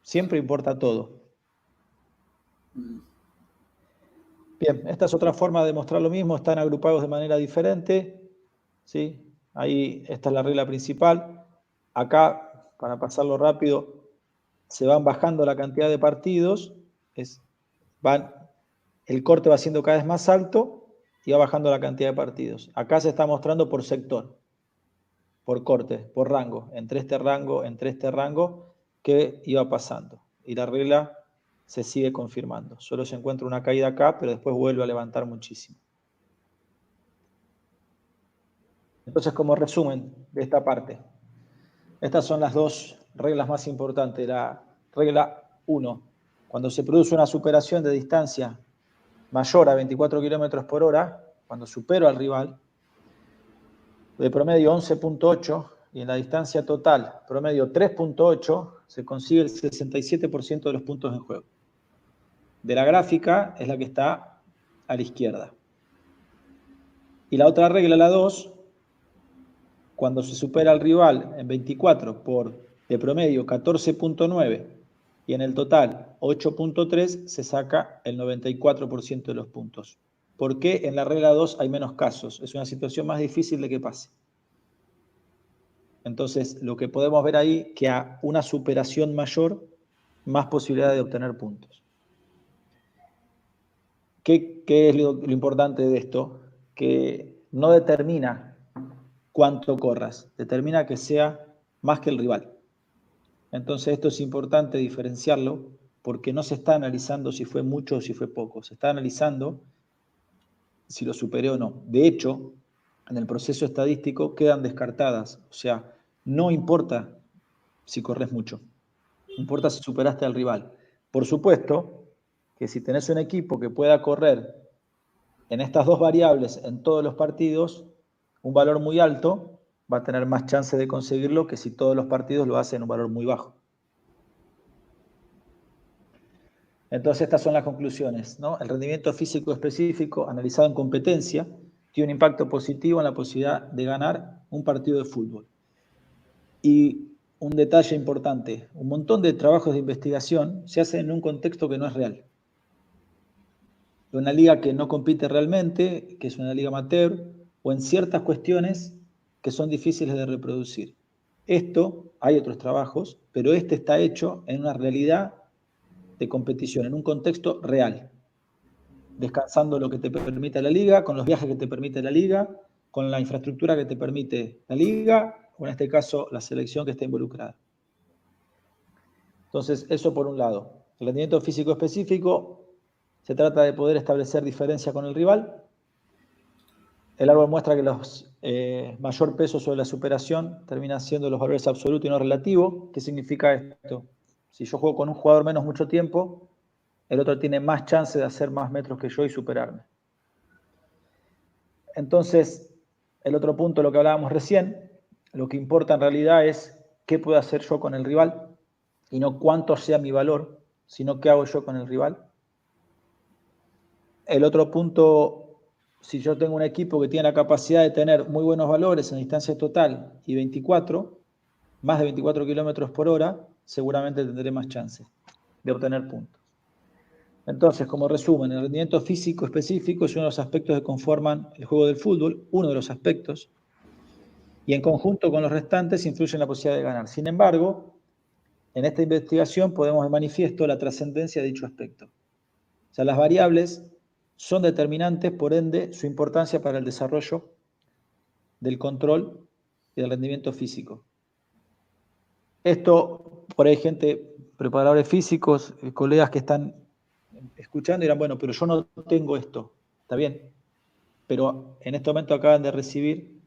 Siempre importa todo. Bien, esta es otra forma de mostrar lo mismo, están agrupados de manera diferente, ¿sí? Ahí esta es la regla principal. Acá, para pasarlo rápido, se van bajando la cantidad de partidos, el corte va siendo cada vez más alto y va bajando la cantidad de partidos. Acá se está mostrando por sector, por corte, por rango, entre este rango, que iba pasando. Y la regla se sigue confirmando. Solo se encuentra una caída acá, pero después vuelve a levantar muchísimo. Entonces, como resumen de esta parte, estas son las dos reglas más importantes. La regla 1, cuando se produce una superación de distancia mayor a 24 km por hora, cuando supero al rival, de promedio 11.8 y en la distancia total promedio 3.8, se consigue el 67% de los puntos en juego. De la gráfica es la que está a la izquierda. Y la otra regla, la 2, cuando se supera al rival en 24 por de promedio 14.9 y en el total 8.3, se saca el 94% de los puntos. ¿Por qué en la regla 2 hay menos casos? Es una situación más difícil de que pase. Entonces, lo que podemos ver ahí, que a una superación mayor, más posibilidad de obtener puntos. ¿Qué es lo importante de esto? Que no determina cuánto corras, determina que sea más que el rival. Entonces, esto es importante diferenciarlo, porque no se está analizando si fue mucho o si fue poco, se está analizando si lo superé o no. De hecho, en el proceso estadístico quedan descartadas, o sea, no importa si corres mucho, importa si superaste al rival. Por supuesto que si tenés un equipo que pueda correr en estas dos variables en todos los partidos, un valor muy alto va a tener más chance de conseguirlo que si todos los partidos lo hacen un valor muy bajo. Entonces estas son las conclusiones, ¿no? El rendimiento físico específico analizado en competencia tiene un impacto positivo en la posibilidad de ganar un partido de fútbol. Y un detalle importante, un montón de trabajos de investigación se hacen en un contexto que no es real. Una liga que no compite realmente, que es una liga amateur, o en ciertas cuestiones que son difíciles de reproducir. Esto, hay otros trabajos, pero este está hecho en una realidad de competición, en un contexto real, descansando lo que te permite la liga, con los viajes que te permite la liga, con la infraestructura que te permite la liga, o en este caso la selección que está involucrada. Entonces, eso por un lado. El rendimiento físico específico se trata de poder establecer diferencia con el rival. El árbol muestra que los mayor peso sobre la superación terminan siendo los valores absolutos y no relativos. ¿Qué significa esto? Si yo juego con un jugador menos mucho tiempo, el otro tiene más chance de hacer más metros que yo y superarme. Entonces, el otro punto, lo que hablábamos recién, lo que importa en realidad es qué puedo hacer yo con el rival y no cuánto sea mi valor, sino qué hago yo con el rival. El otro punto, si yo tengo un equipo que tiene la capacidad de tener muy buenos valores en distancia total y 24, más de 24 kilómetros por hora, seguramente tendré más chances de obtener puntos. Entonces, como resumen, el rendimiento físico específico es uno de los aspectos que conforman el juego del fútbol, uno de los aspectos, y en conjunto con los restantes influye en la posibilidad de ganar. Sin embargo, en esta investigación podemos ver manifiesto la trascendencia de dicho aspecto. O sea, las variables son determinantes, por ende, su importancia para el desarrollo del control y del rendimiento físico. Esto, por ahí gente, preparadores físicos, colegas que están escuchando dirán, bueno, pero yo no tengo esto, está bien, pero en este momento acaban de recibir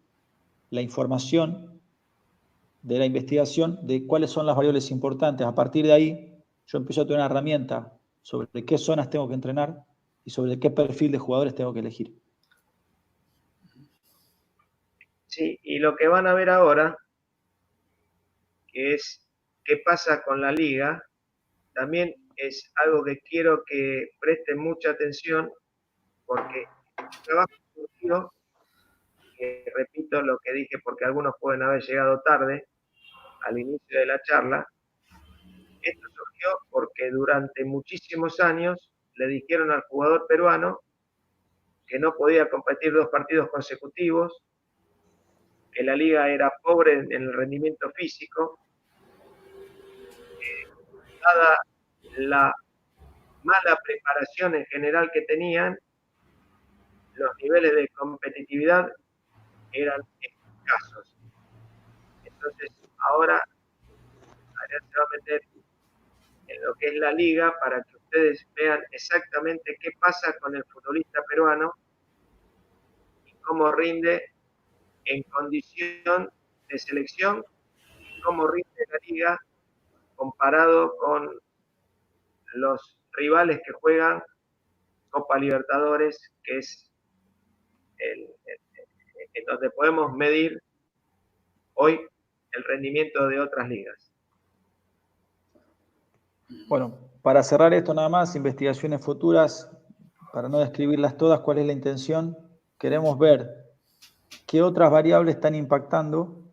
la información de la investigación de cuáles son las variables importantes. A partir de ahí, yo empiezo a tener una herramienta sobre qué zonas tengo que entrenar, y sobre qué perfil de jugadores tengo que elegir. Sí, y lo que van a ver ahora, que es qué pasa con la liga, también es algo que quiero que presten mucha atención, porque el trabajo surgió, que repito lo que dije porque algunos pueden haber llegado tarde al inicio de la charla. Esto surgió porque durante muchísimos años le dijeron al jugador peruano que no podía competir 2 partidos consecutivos, que la liga era pobre en el rendimiento físico, dada la mala preparación en general que tenían, los niveles de competitividad eran escasos. Entonces, ahora Adrián se va a meter en lo que es la liga para que ustedes vean exactamente qué pasa con el futbolista peruano y cómo rinde en condición de selección y cómo rinde la liga comparado con los rivales que juegan Copa Libertadores, que es en donde podemos medir hoy el rendimiento de otras ligas. Bueno, para cerrar esto nada más, investigaciones futuras, para no describirlas todas, ¿cuál es la intención? Queremos ver qué otras variables están impactando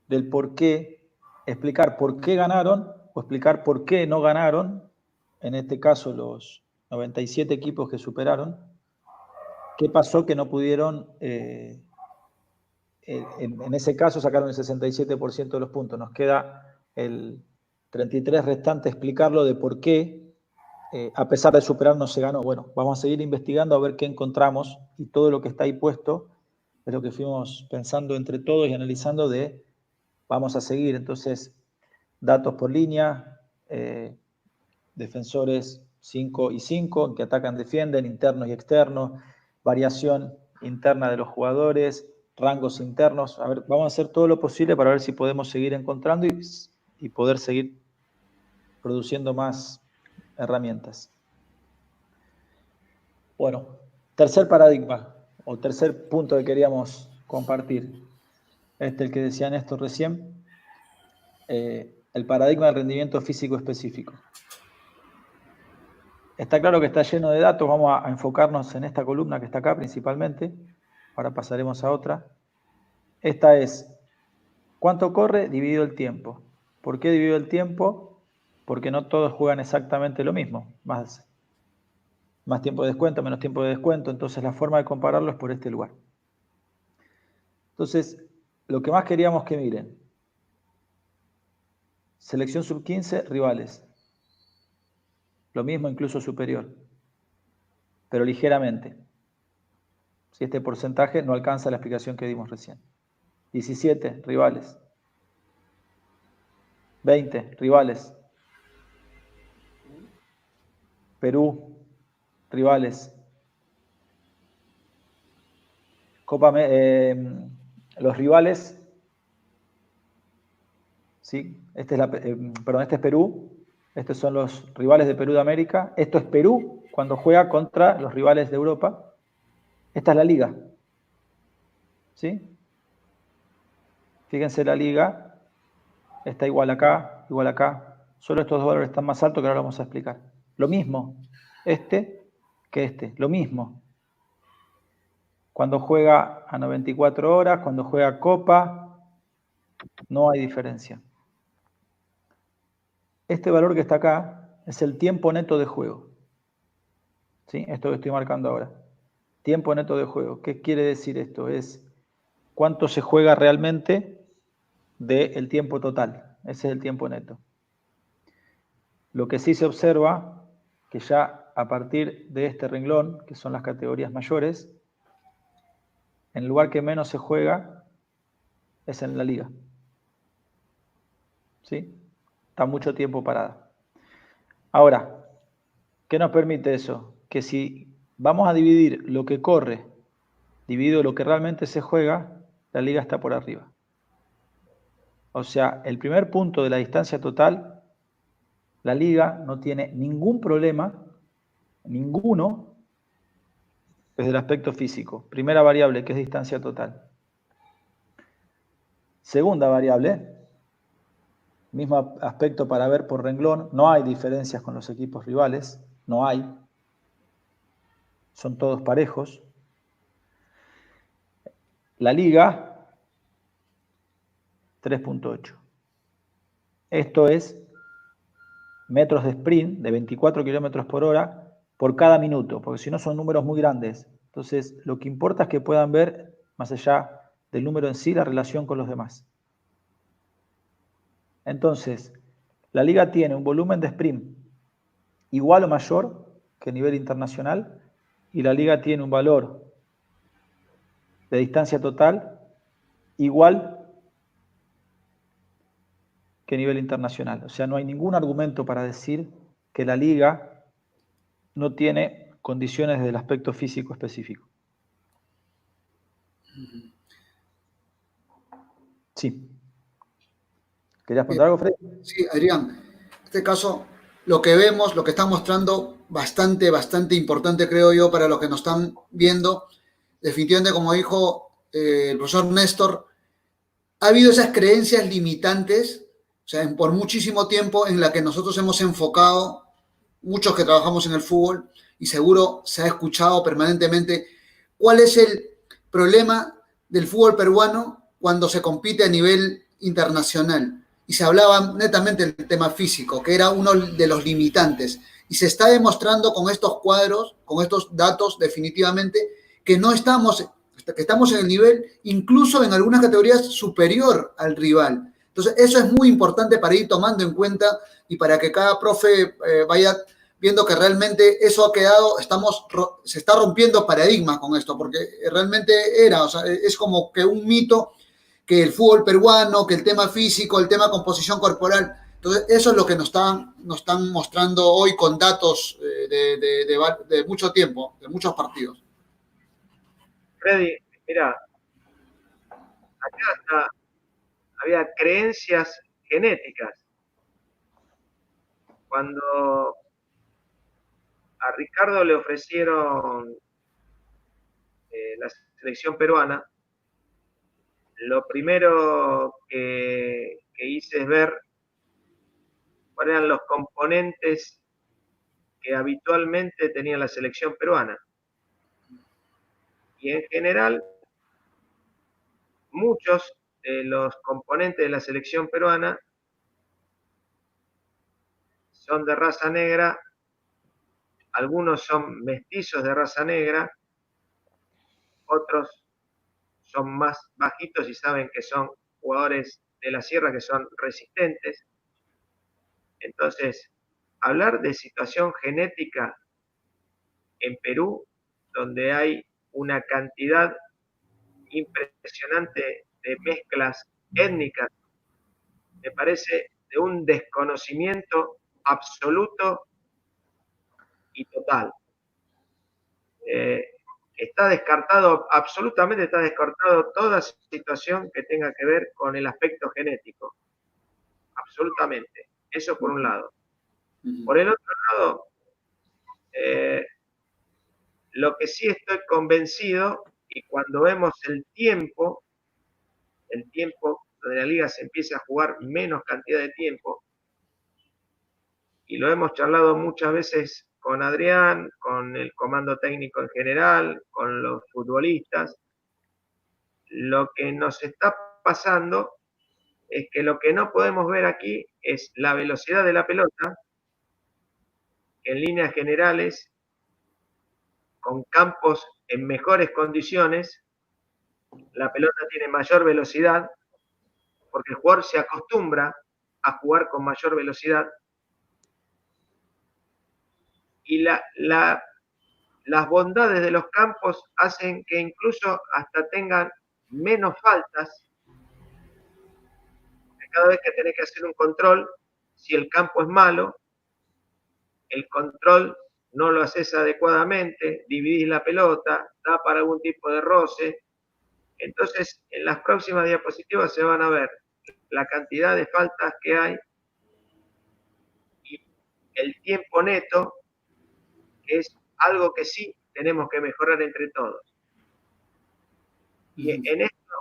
del por qué, explicar por qué ganaron o explicar por qué no ganaron, en este caso los 97 equipos que superaron, qué pasó que no pudieron, en ese caso sacaron el 67% de los puntos, nos queda el 33% restante explicarlo de por qué, a pesar de superar no se ganó. Bueno, vamos a seguir investigando a ver qué encontramos y todo lo que está ahí puesto es lo que fuimos pensando entre todos y analizando de vamos a seguir. Entonces, datos por línea, defensores 5 y 5, que atacan, defienden, internos y externos, variación interna de los jugadores, rangos internos. A ver, vamos a hacer todo lo posible para ver si podemos seguir encontrando y poder seguir produciendo más herramientas. Bueno, tercer paradigma o tercer punto que queríamos compartir. El que decía Néstor recién, el paradigma del rendimiento físico específico. Está claro que está lleno de datos, vamos a enfocarnos en esta columna que está acá principalmente, ahora pasaremos a otra. Esta es, ¿cuánto corre dividido el tiempo? ¿Por qué dividido el tiempo? Porque no todos juegan exactamente lo mismo, más tiempo de descuento, menos tiempo de descuento, entonces la forma de compararlo es por este lugar. Entonces, lo que más queríamos que miren, selección sub-15, rivales. Lo mismo, incluso superior, pero ligeramente. Si este porcentaje no alcanza la explicación que dimos recién. 17, rivales. 20, rivales. Perú, rivales. Los rivales, ¿sí? Este es Perú. Estos son los rivales de Perú de América. Esto es Perú cuando juega contra los rivales de Europa. Esta es la liga. ¿Sí? Fíjense la liga. Está igual acá, igual acá. Solo estos dos valores están más altos que ahora lo vamos a explicar. Lo mismo, que este. Lo mismo. Cuando juega a 94 horas, cuando juega Copa, no hay diferencia. Este valor que está acá es el tiempo neto de juego. ¿Sí? Esto que estoy marcando ahora. Tiempo neto de juego. ¿Qué quiere decir esto? Es cuánto se juega realmente del tiempo total. Ese es el tiempo neto. Lo que sí se observa, que ya a partir de este renglón, que son las categorías mayores, en el lugar que menos se juega es en la liga. ¿Sí? Está mucho tiempo parada. Ahora, ¿qué nos permite eso? Que si vamos a dividir lo que corre, dividido lo que realmente se juega, la liga está por arriba. O sea, el primer punto de la distancia total, la liga no tiene ningún problema Ninguno es del aspecto físico. Primera variable, que es distancia total. Segunda variable, mismo aspecto para ver por renglón. No hay diferencias con los equipos rivales. No hay. Son todos parejos. La liga, 3.8. Esto es metros de sprint de 24 kilómetros por hora por cada minuto, porque si no son números muy grandes. Entonces, lo que importa es que puedan ver, más allá del número en sí, la relación con los demás. Entonces, la liga tiene un volumen de sprint igual o mayor que a nivel internacional, y la liga tiene un valor de distancia total igual que a nivel internacional. O sea, no hay ningún argumento para decir que la liga no tiene condiciones del aspecto físico específico. Sí. ¿Querías preguntar algo, Fred? Sí, Adrián, en este caso, lo que vemos, lo que está mostrando, bastante importante, creo yo, para los que nos están viendo, definitivamente, como dijo el profesor Néstor, ha habido esas creencias limitantes, o sea, por muchísimo tiempo en la que nosotros hemos enfocado, muchos que trabajamos en el fútbol, y seguro se ha escuchado permanentemente, cuál es el problema del fútbol peruano cuando se compite a nivel internacional. Y se hablaba netamente del tema físico, que era uno de los limitantes. Y se está demostrando con estos cuadros, con estos datos, definitivamente, que no estamos, que estamos en el nivel, incluso en algunas categorías, superior al rival. Entonces, eso es muy importante para ir tomando en cuenta y para que cada profe vaya viendo que realmente eso ha quedado, se está rompiendo paradigmas con esto, porque realmente era, o sea, es como que un mito que el fútbol peruano, que el tema físico, el tema composición corporal. Entonces, eso es lo que nos están mostrando hoy con datos de mucho tiempo, de muchos partidos. Freddy, mira, acá había creencias genéticas. Cuando a Ricardo le ofrecieron la selección peruana, lo primero que hice es ver cuáles eran los componentes que habitualmente tenía la selección peruana. Y en general, muchos de los componentes de la selección peruana son de raza negra, algunos son mestizos de raza negra, otros son más bajitos y saben que son jugadores de la sierra que son resistentes. Entonces, hablar de situación genética en Perú, donde hay una cantidad impresionante de mezclas étnicas, me parece de un desconocimiento absoluto y total. Está descartado, absolutamente está descartado toda situación que tenga que ver con el aspecto genético. Absolutamente. Eso por un lado. Por el otro lado, lo que sí estoy convencido, y cuando vemos el tiempo donde la liga se empieza a jugar menos cantidad de tiempo, y lo hemos charlado muchas veces con Adrián, con el comando técnico en general, con los futbolistas, lo que nos está pasando es que lo que no podemos ver aquí es la velocidad de la pelota, que en líneas generales, con campos en mejores condiciones, la pelota tiene mayor velocidad, porque el jugador se acostumbra a jugar con mayor velocidad, y las bondades de los campos hacen que incluso hasta tengan menos faltas. Cada vez que tenés que hacer un control, si el campo es malo, el control no lo haces adecuadamente, dividís la pelota, da para algún tipo de roce. Entonces, en las próximas diapositivas se van a ver la cantidad de faltas que hay y el tiempo neto que es algo que sí tenemos que mejorar entre todos. Y en esto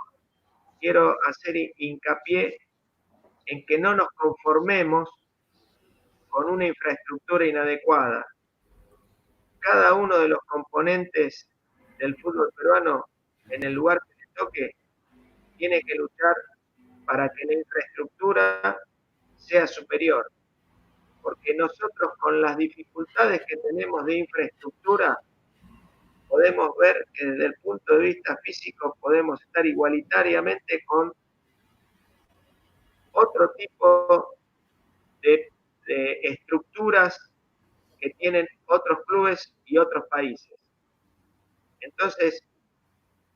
quiero hacer hincapié en que no nos conformemos con una infraestructura inadecuada. Cada uno de los componentes del fútbol peruano, en el lugar que le toque, tiene que luchar para que la infraestructura sea superior. Porque nosotros, con las dificultades que tenemos de infraestructura, podemos ver que desde el punto de vista físico podemos estar igualitariamente con otro tipo de estructuras que tienen otros clubes y otros países. Entonces,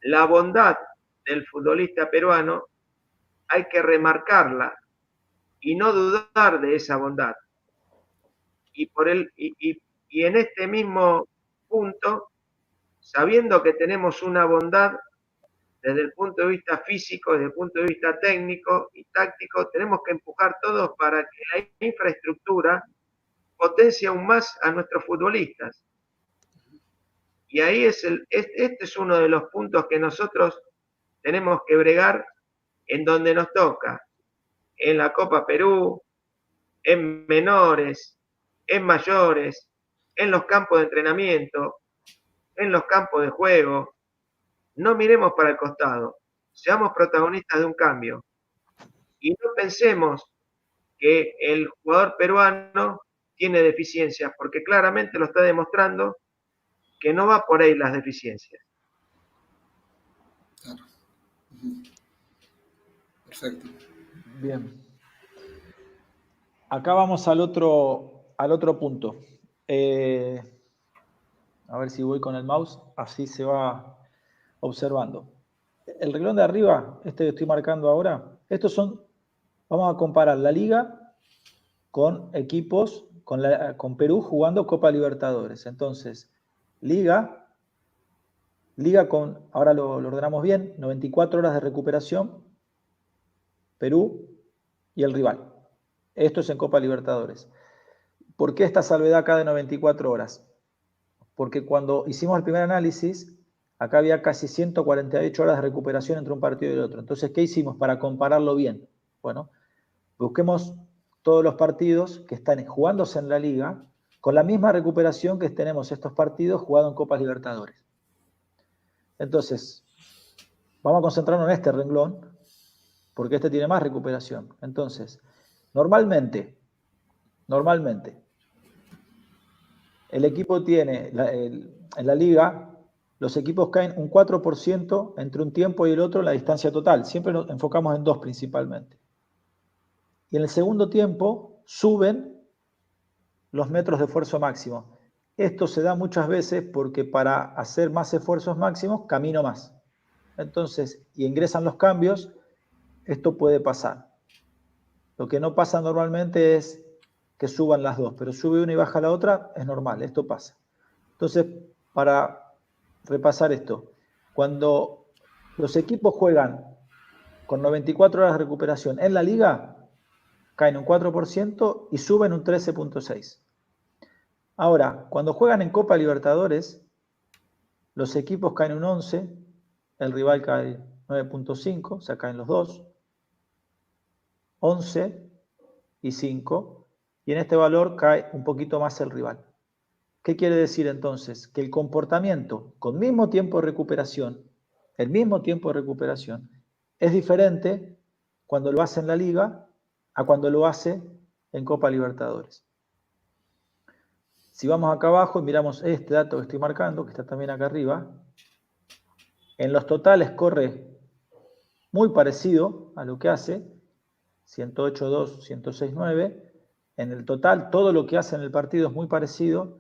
la bondad del futbolista peruano hay que remarcarla y no dudar de esa bondad. Y en este mismo punto, sabiendo que tenemos una bondad desde el punto de vista físico, desde el punto de vista técnico y táctico, tenemos que empujar todos para que la infraestructura potencie aún más a nuestros futbolistas. Y ahí este es uno de los puntos que nosotros tenemos que bregar en donde nos toca, en la Copa Perú, en menores, en mayores, en los campos de entrenamiento, en los campos de juego. No miremos para el costado, seamos protagonistas de un cambio. Y no pensemos que el jugador peruano tiene deficiencias, porque claramente lo está demostrando que no va por ahí las deficiencias. Claro. Perfecto. Bien. Acá vamos al otro punto. A ver si voy con el mouse, así se va observando. El renglón de arriba, este que estoy marcando ahora, vamos a comparar la liga con equipos, con Perú jugando Copa Libertadores. Entonces, liga con, ahora lo ordenamos bien, 94 horas de recuperación, Perú y el rival. Esto es en Copa Libertadores. ¿Por qué esta salvedad acá de 94 horas? Porque cuando hicimos el primer análisis, acá había casi 148 horas de recuperación entre un partido y el otro. Entonces, ¿qué hicimos para compararlo bien? Bueno, busquemos todos los partidos que están jugándose en la liga con la misma recuperación que tenemos estos partidos jugados en Copas Libertadores. Entonces, vamos a concentrarnos en este renglón, porque este tiene más recuperación. Entonces, normalmente, el equipo tiene, en la liga, los equipos caen un 4% entre un tiempo y el otro en la distancia total. Siempre nos enfocamos en dos principalmente. Y en el segundo tiempo suben los metros de esfuerzo máximo. Esto se da muchas veces porque para hacer más esfuerzos máximos, camino más. Entonces, y ingresan los cambios, esto puede pasar. Lo que no pasa normalmente es que suban las dos, pero sube una y baja la otra, es normal, esto pasa. Entonces, para repasar esto, cuando los equipos juegan con 94 horas de recuperación en la liga, caen un 4% y suben un 13.6%. Ahora, cuando juegan en Copa Libertadores, los equipos caen un 11%, el rival cae 9.5%, o sea, caen los dos, 11 y 5, y en este valor cae un poquito más el rival. ¿Qué quiere decir entonces? Que el comportamiento con mismo tiempo de recuperación, es diferente cuando lo hace en la liga a cuando lo hace en Copa Libertadores. Si vamos acá abajo y miramos este dato que estoy marcando, que está también acá arriba, en los totales corre muy parecido a lo que hace, 108.2, 106.9. En el total, todo lo que hace en el partido es muy parecido,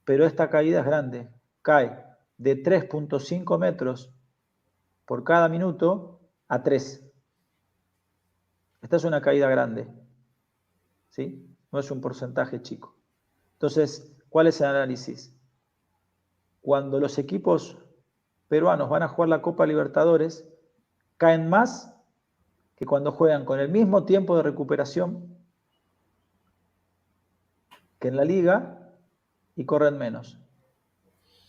pero esta caída es grande. Cae de 3.5 metros por cada minuto a 3. Esta es una caída grande, ¿sí? No es un porcentaje chico. Entonces, ¿cuál es el análisis? Cuando los equipos peruanos van a jugar la Copa Libertadores, caen más que cuando juegan con el mismo tiempo de recuperación que en la liga y corren menos.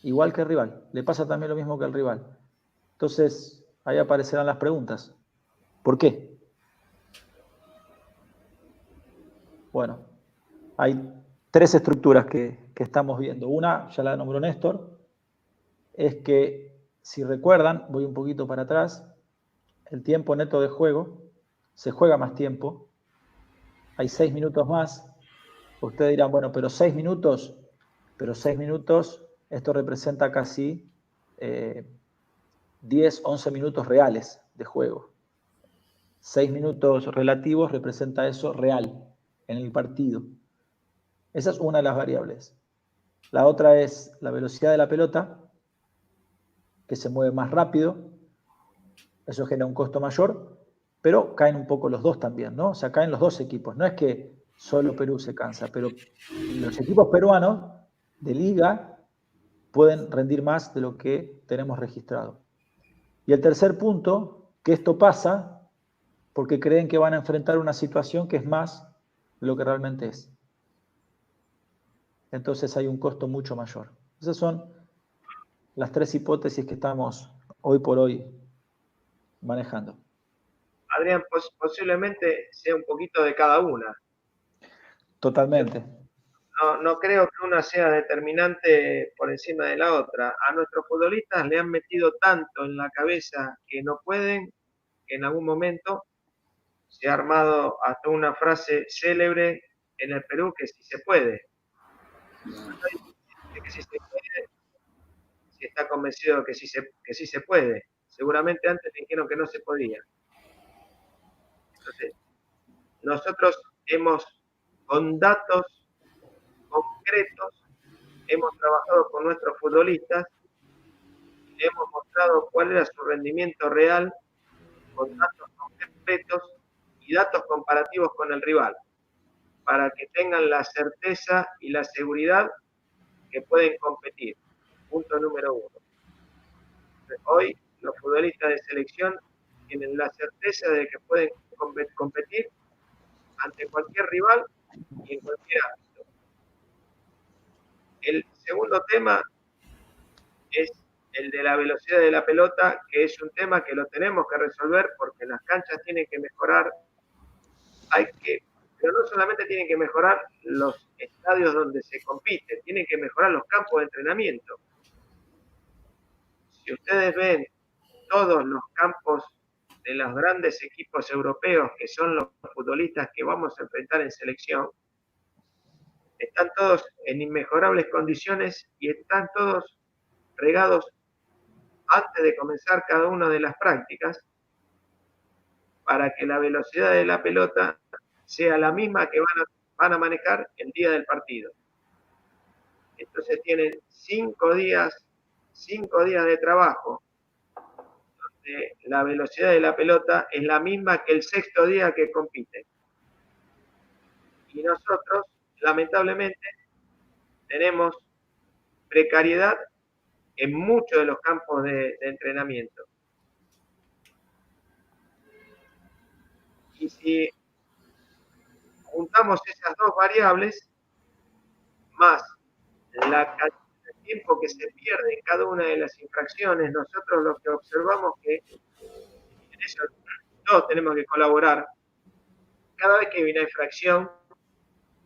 igual que el rival. Le pasa también lo mismo que al rival. Entonces, ahí aparecerán las preguntas. ¿Por qué? Bueno, hay 3 estructuras que estamos viendo. Una, ya la nombró Néstor, es que, si recuerdan, voy un poquito para atrás, el tiempo neto de juego, se juega más tiempo, hay 6 minutos más. Ustedes dirán, bueno, pero 6 minutos, esto representa casi 10, 11 minutos reales de juego. 6 minutos relativos representa eso real en el partido. Esa es una de las variables. La otra es la velocidad de la pelota, que se mueve más rápido. Eso genera un costo mayor, pero caen un poco los dos también, ¿no? O sea, caen los dos equipos. No es que solo Perú se cansa, pero los equipos peruanos de liga pueden rendir más de lo que tenemos registrado. Y el tercer punto, que esto pasa porque creen que van a enfrentar una situación que es más de lo que realmente es. Entonces hay un costo mucho mayor. Esas son las 3 hipótesis que estamos hoy por hoy manejando. Adrián, posiblemente sea un poquito de cada una. Totalmente. No creo que una sea determinante por encima de la otra. A nuestros futbolistas le han metido tanto en la cabeza que no pueden, que en algún momento se ha armado hasta una frase célebre en el Perú, que sí se puede. Que sí se puede, si está convencido de que sí se puede. Seguramente antes dijeron que no se podía. Entonces, nosotros con datos concretos, hemos trabajado con nuestros futbolistas y le hemos mostrado cuál era su rendimiento real con datos concretos y datos comparativos con el rival, para que tengan la certeza y la seguridad que pueden competir. Punto número 1. Hoy los futbolistas de selección tienen la certeza de que pueden competir ante cualquier rival y en cualquier ámbito. El segundo tema es el de la velocidad de la pelota, que es un tema que lo tenemos que resolver porque las canchas tienen que mejorar. Pero no solamente tienen que mejorar los estadios donde se compite, tienen que mejorar los campos de entrenamiento. Si ustedes ven todos los campos de los grandes equipos europeos, que son los futbolistas que vamos a enfrentar en selección, están todos en inmejorables condiciones y están todos regados antes de comenzar cada una de las prácticas, para que la velocidad de la pelota sea la misma que van a manejar el día del partido. Entonces tienen 5 días de trabajo, donde la velocidad de la pelota es la misma que el 6º día que compiten. Y nosotros, lamentablemente, tenemos precariedad en muchos de los campos de entrenamiento. Y si juntamos esas dos variables, más la cantidad de tiempo que se pierde en cada una de las infracciones, nosotros lo que observamos que en eso todos tenemos que colaborar. Cada vez que hay una infracción,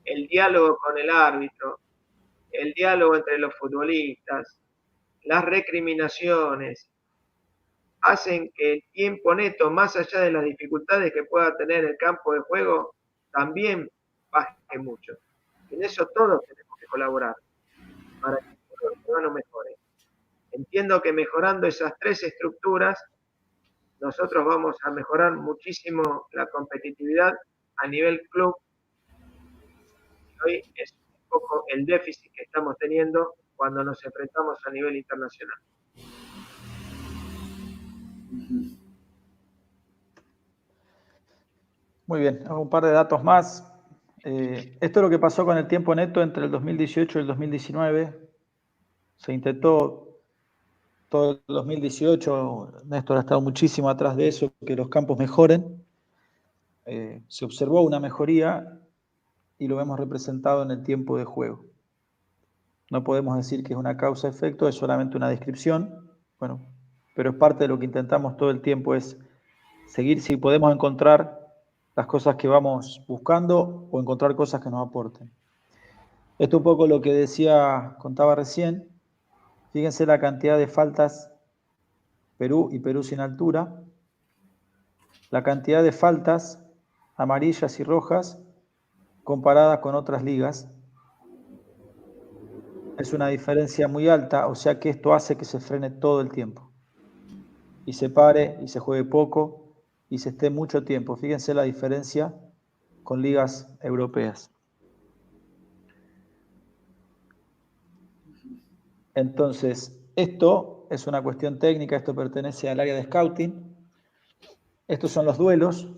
el diálogo con el árbitro, el diálogo entre los futbolistas, las recriminaciones, hacen que el tiempo neto, más allá de las dificultades que pueda tener el campo de juego, también baje mucho. En eso todos tenemos que colaborar para que el peruano mejore. Entiendo que mejorando esas 3 estructuras, nosotros vamos a mejorar muchísimo la competitividad a nivel club. Hoy es un poco el déficit que estamos teniendo cuando nos enfrentamos a nivel internacional. Muy bien, un par de datos más. Esto es lo que pasó con el tiempo neto entre el 2018 y el 2019. Se intentó todo el 2018, Néstor ha estado muchísimo atrás de eso, que los campos mejoren. Se observó una mejoría y lo vemos representado en el tiempo de juego. No podemos decir que es una causa-efecto, es solamente una descripción. Bueno, pero es parte de lo que intentamos todo el tiempo, es seguir si podemos encontrar las cosas que vamos buscando o encontrar cosas que nos aporten. Esto un poco lo que contaba recién. Fíjense la cantidad de faltas Perú y Perú sin altura, la cantidad de faltas amarillas y rojas comparadas con otras ligas. Es una diferencia muy alta, o sea que esto hace que se frene todo el tiempo. Y se pare, y se juegue poco, y se esté mucho tiempo. Fíjense la diferencia con ligas europeas. Entonces, esto es una cuestión técnica, esto pertenece al área de scouting. Estos son los duelos.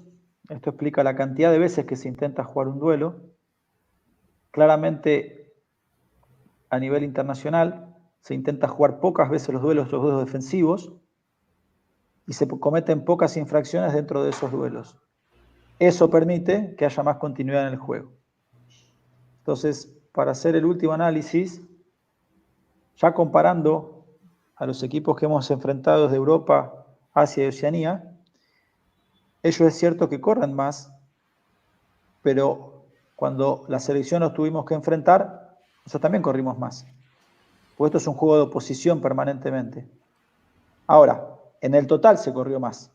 Esto explica la cantidad de veces que se intenta jugar un duelo. Claramente, a nivel internacional, se intenta jugar pocas veces los duelos defensivos, y se cometen pocas infracciones dentro de esos duelos. Eso permite que haya más continuidad en el juego. Entonces, para hacer el último análisis, ya comparando a los equipos que hemos enfrentado desde Europa, Asia y Oceanía, ellos es cierto que corren más, pero cuando la selección nos tuvimos que enfrentar, nosotros también corrimos más. Porque esto es un juego de oposición permanentemente. Ahora, en el total se corrió más.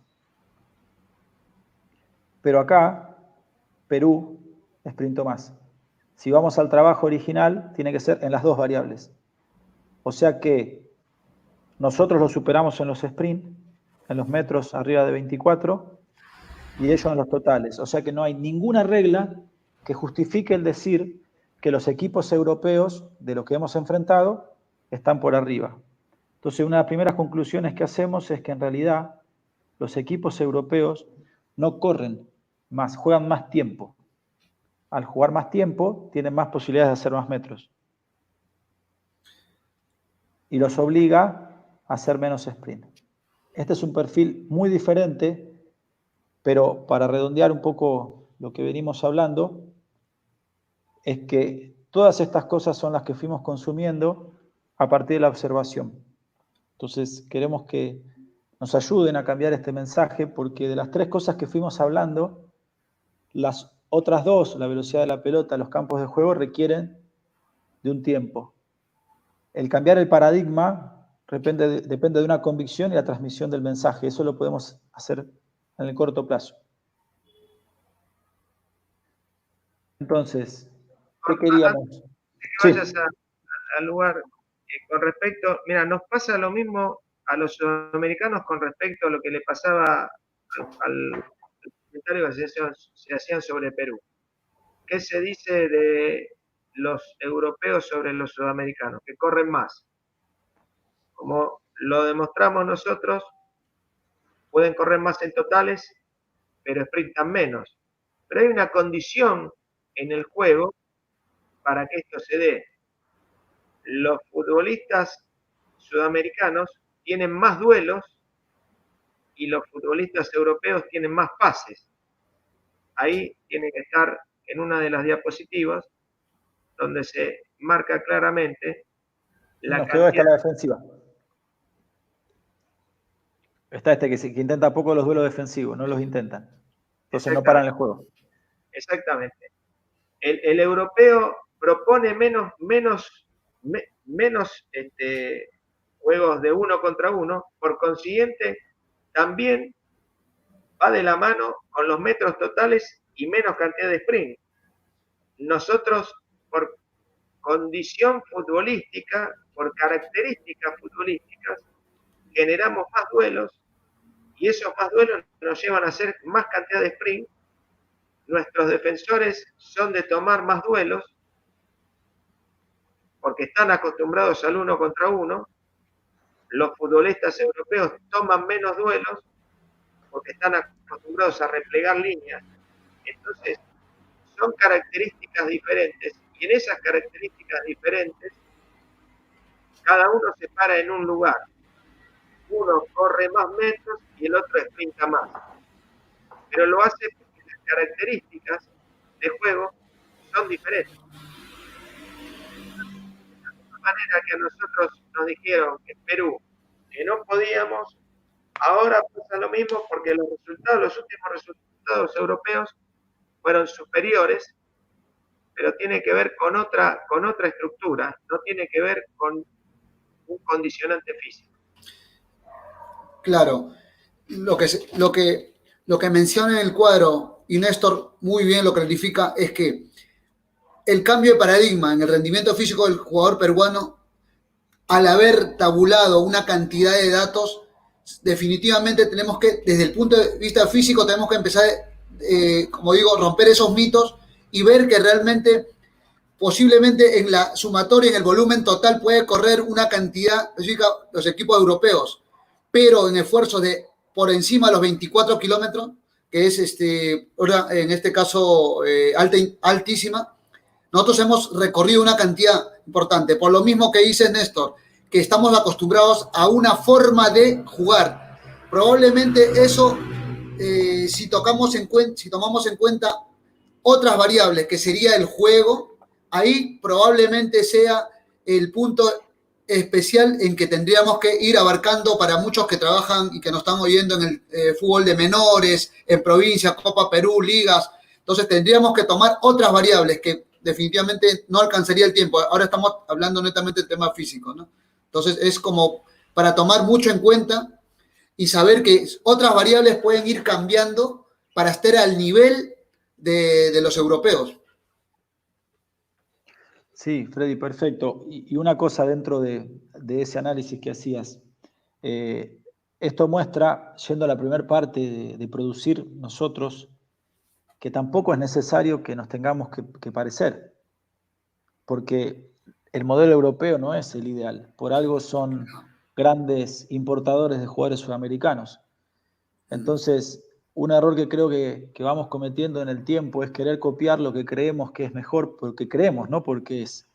Pero acá, Perú sprintó más. Si vamos al trabajo original, tiene que ser en las dos variables. O sea que nosotros lo superamos en los sprints, en los metros arriba de 24, y ellos en los totales. O sea que no hay ninguna regla que justifique el decir que los equipos europeos de los que hemos enfrentado están por arriba. Entonces, una de las primeras conclusiones que hacemos es que en realidad los equipos europeos no corren más, juegan más tiempo. Al jugar más tiempo, tienen más posibilidades de hacer más metros. Y los obliga a hacer menos sprint. Este es un perfil muy diferente, pero para redondear un poco lo que venimos hablando, es que todas estas cosas son las que fuimos consumiendo a partir de la observación. Entonces, queremos que nos ayuden a cambiar este mensaje, porque de las tres cosas que fuimos hablando, las otras dos, la velocidad de la pelota, los campos de juego, requieren de un tiempo. El cambiar el paradigma depende de una convicción y la transmisión del mensaje. Eso lo podemos hacer en el corto plazo. Entonces, ¿qué queríamos? Antes que Sí. vayas al lugar, con respecto, mira, nos pasa lo mismo a los sudamericanos con respecto a lo que le pasaba al comentario que se hacían sobre Perú. ¿Qué se dice de los europeos sobre los sudamericanos? Que corren más. Como lo demostramos nosotros, pueden correr más en totales, pero sprintan menos. Pero hay una condición en el juego para que esto se dé. Los futbolistas sudamericanos tienen más duelos y los futbolistas europeos tienen más pases. Ahí tiene que estar en una de las diapositivas donde se marca claramente la Nos quedó esta cantidad. la defensiva. Está que intenta poco los duelos defensivos, no los intentan. Entonces no paran el juego. Exactamente. El europeo propone menos juegos de uno contra uno, por consiguiente, también va de la mano con los metros totales y menos cantidad de sprint. Nosotros, por condición futbolística, por características futbolísticas, generamos más duelos y esos más duelos nos llevan a hacer más cantidad de sprint. Nuestros defensores son de tomar más duelos porque están acostumbrados al uno contra uno. Los futbolistas europeos toman menos duelos porque están acostumbrados a replegar líneas. Entonces, son características diferentes y en esas características diferentes, cada uno se para en un lugar. Uno corre más metros y el otro sprinta más. Pero lo hace porque las características de juego son diferentes. manera que a nosotros nos dijeron que en Perú que no podíamos, ahora pasa lo mismo porque los últimos resultados europeos fueron superiores, pero tiene que ver con otra estructura, no tiene que ver con un condicionante físico. Claro, lo que menciona en el cuadro, y Néstor muy bien lo clarifica, es que el cambio de paradigma en el rendimiento físico del jugador peruano, al haber tabulado una cantidad de datos, definitivamente tenemos que, desde el punto de vista físico, tenemos que empezar, como digo, romper esos mitos y ver que realmente, posiblemente en la sumatoria, en el volumen total, puede correr una cantidad específica los equipos europeos, pero en esfuerzos de por encima de los 24 kilómetros, que es en este caso altísima, nosotros hemos recorrido una cantidad importante. Por lo mismo que dice Néstor, que estamos acostumbrados a una forma de jugar. Probablemente eso, si tomamos en cuenta otras variables, que sería el juego, ahí probablemente sea el punto especial en que tendríamos que ir abarcando para muchos que trabajan y que nos están oyendo en el fútbol de menores, en provincia, Copa Perú, ligas. Entonces tendríamos que tomar otras variables que definitivamente no alcanzaría el tiempo. Ahora estamos hablando netamente del tema físico, ¿no? Entonces es como para tomar mucho en cuenta y saber que otras variables pueden ir cambiando para estar al nivel de los europeos. Sí, Freddy, perfecto. Y una cosa dentro de ese análisis que hacías, esto muestra, yendo a la primera parte de producir nosotros, que tampoco es necesario que nos tengamos que parecer, porque el modelo europeo no es el ideal. Por algo son grandes importadores de jugadores sudamericanos. Entonces, un error que creo que vamos cometiendo en el tiempo es querer copiar lo que creemos que es mejor porque creemos, no porque es.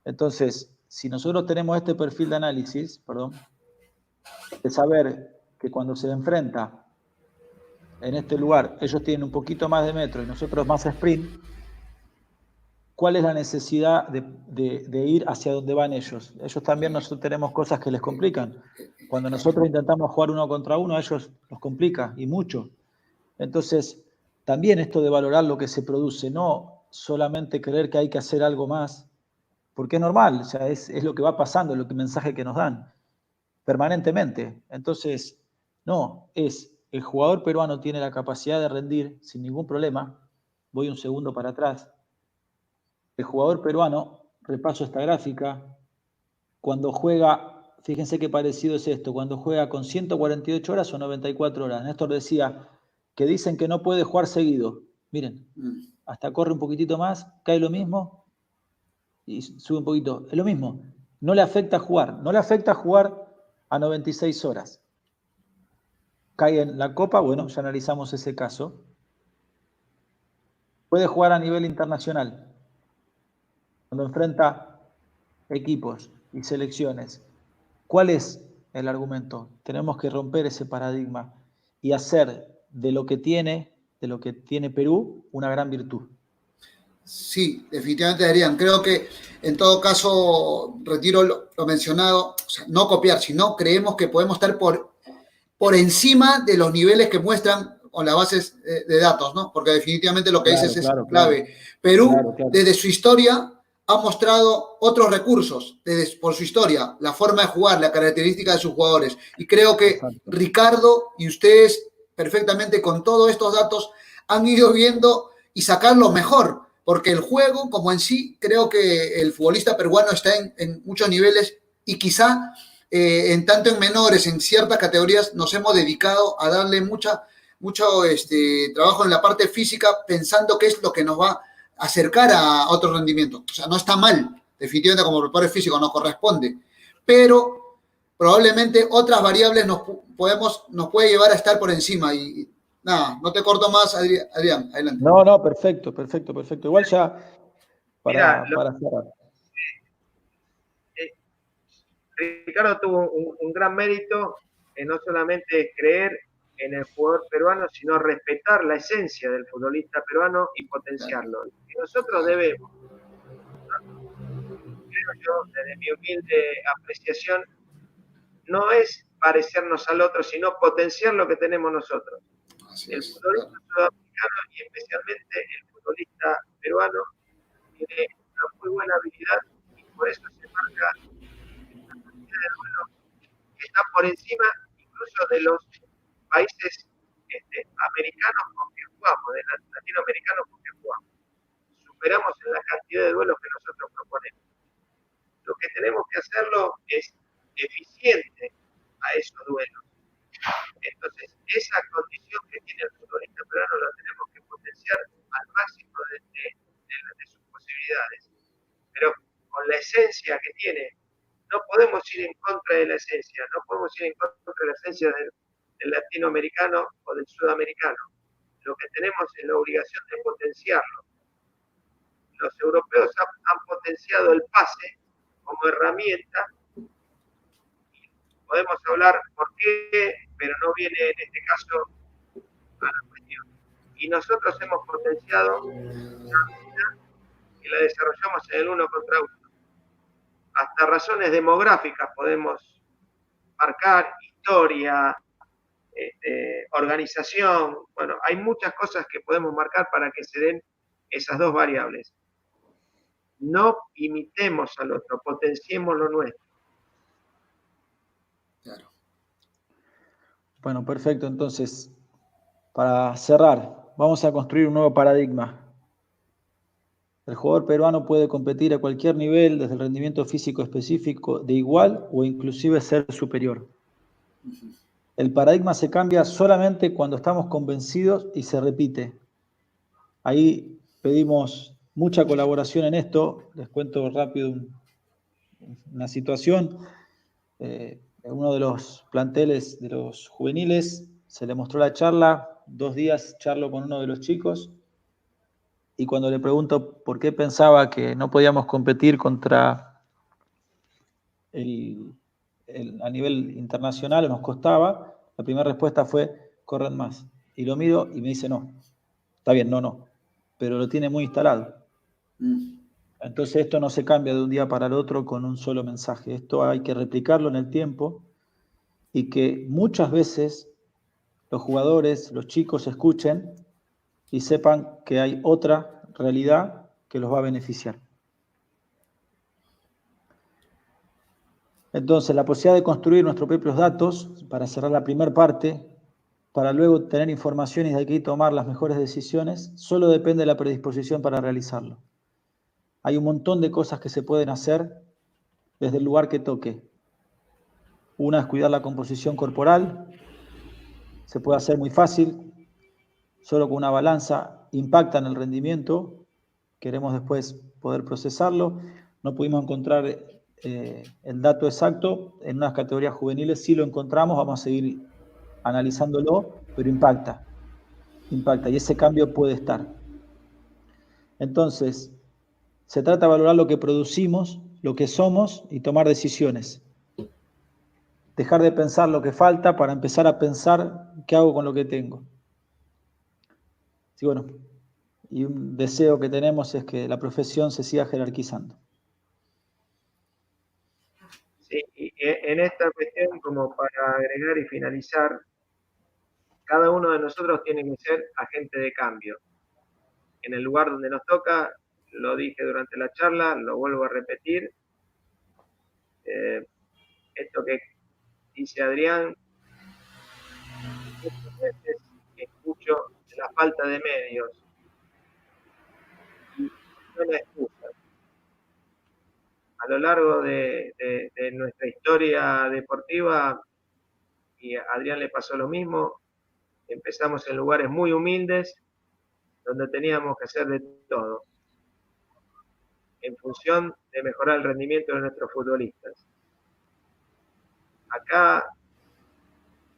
Entonces, si nosotros tenemos este perfil de análisis, de saber que cuando se enfrenta en este lugar, ellos tienen un poquito más de metro y nosotros más sprint, ¿cuál es la necesidad de ir hacia donde van ellos? Ellos también, nosotros tenemos cosas que les complican. Cuando nosotros intentamos jugar uno contra uno, a ellos los complica, y mucho. Entonces, también esto de valorar lo que se produce, no solamente creer que hay que hacer algo más, porque es normal, o sea, es lo que va pasando, es el mensaje que nos dan permanentemente. Entonces, no, el jugador peruano tiene la capacidad de rendir sin ningún problema. Voy un segundo para atrás. El jugador peruano, repaso esta gráfica, cuando juega, fíjense qué parecido es esto, cuando juega con 148 horas o 94 horas. Néstor decía que dicen que no puede jugar seguido. Miren, hasta corre un poquitito más, cae lo mismo y sube un poquito. Es lo mismo, no le afecta jugar, no le afecta jugar a 96 horas. Cae en la Copa, bueno, ya analizamos ese caso. Puede jugar a nivel internacional. Cuando enfrenta equipos y selecciones, ¿cuál es el argumento? Tenemos que romper ese paradigma y hacer de lo que tiene Perú una gran virtud. Sí, definitivamente, Adrián. Creo que en todo caso, retiro lo mencionado, o sea, no copiar, sino creemos que podemos estar por encima de los niveles que muestran con las bases de datos, ¿no? Porque definitivamente lo que dices es clave. Perú, desde su historia, ha mostrado otros recursos, por su historia, la forma de jugar, la característica de sus jugadores. Y creo que Ricardo y ustedes, perfectamente con todos estos datos, han ido viendo y sacar lo mejor, porque el juego, como en sí, creo que el futbolista peruano está en muchos niveles y quizá en tanto en menores, en ciertas categorías, nos hemos dedicado a darle mucho trabajo en la parte física, pensando que es lo que nos va a acercar a otro rendimiento. O sea, no está mal, definitivamente como preparador físico nos corresponde, pero probablemente otras variables nos puede llevar a estar por encima. Y nada, no te corto más, Adrián, adelante. No, perfecto. Igual ya para cerrar. Ricardo tuvo un gran mérito en no solamente creer en el jugador peruano, sino respetar la esencia del futbolista peruano y potenciarlo. Y nosotros debemos, creo menos yo, desde mi humilde apreciación, no es parecernos al otro, sino potenciar lo que tenemos nosotros. El futbolista sudamericano y especialmente el futbolista peruano tiene una muy buena habilidad y por eso se marca una cantidad de duelos que está por encima incluso de los países americanos con que jugamos, de latinoamericanos con que jugamos. Superamos en la cantidad de duelos que nosotros proponemos. Lo que tenemos que hacerlo es eficiente a esos duelos. Entonces, esa condición que tiene el futbolista peruano la tenemos que potenciar al máximo de sus posibilidades. Pero con la esencia que tiene, no podemos ir en contra de la esencia, no podemos ir en contra de la esencia del latinoamericano o del sudamericano. Lo que tenemos es la obligación de potenciarlo. Los europeos han potenciado el pase como herramienta. Podemos hablar por qué, pero no viene en este caso a la cuestión. Y nosotros hemos potenciado una habilidad y la desarrollamos en el uno contra uno. Hasta razones demográficas podemos marcar, historia, organización. Bueno, hay muchas cosas que podemos marcar para que se den esas dos variables. No imitemos al otro, potenciemos lo nuestro. Claro. Bueno, perfecto. Entonces, para cerrar, vamos a construir un nuevo paradigma. El jugador peruano puede competir a cualquier nivel, desde el rendimiento físico específico, de igual o inclusive ser superior. El paradigma se cambia solamente cuando estamos convencidos y se repite. Ahí pedimos mucha colaboración en esto. Les cuento rápido una situación. En uno de los planteles de los juveniles se le mostró la charla. 2 días charlo con uno de los chicos. Y cuando le pregunto por qué pensaba que no podíamos competir contra a nivel internacional o nos costaba, la primera respuesta fue, corren más. Y lo miro y me dice, no, está bien, no, pero lo tiene muy instalado. Entonces esto no se cambia de un día para el otro con un solo mensaje. Esto hay que replicarlo en el tiempo y que muchas veces los jugadores, los chicos escuchen y sepan que hay otra realidad que los va a beneficiar. Entonces, la posibilidad de construir nuestros propios datos, para cerrar la primera parte, para luego tener información y de aquí tomar las mejores decisiones, solo depende de la predisposición para realizarlo. Hay un montón de cosas que se pueden hacer desde el lugar que toque. Una es cuidar la composición corporal, se puede hacer muy fácil, solo con una balanza impacta en el rendimiento, queremos después poder procesarlo, no pudimos encontrar el dato exacto, en unas categorías juveniles sí lo encontramos, vamos a seguir analizándolo, pero impacta, y ese cambio puede estar. Entonces, se trata de valorar lo que producimos, lo que somos y tomar decisiones. Dejar de pensar lo que falta para empezar a pensar qué hago con lo que tengo. Sí, bueno, y un deseo que tenemos es que la profesión se siga jerarquizando. Sí, y en esta cuestión, como para agregar y finalizar, cada uno de nosotros tiene que ser agente de cambio. En el lugar donde nos toca, lo dije durante la charla, lo vuelvo a repetir, esto que dice Adrián, muchas veces escucho la falta de medios y no la excusa. A lo largo de nuestra historia deportiva, y a Adrián le pasó lo mismo, empezamos en lugares muy humildes, donde teníamos que hacer de todo, en función de mejorar el rendimiento de nuestros futbolistas. Acá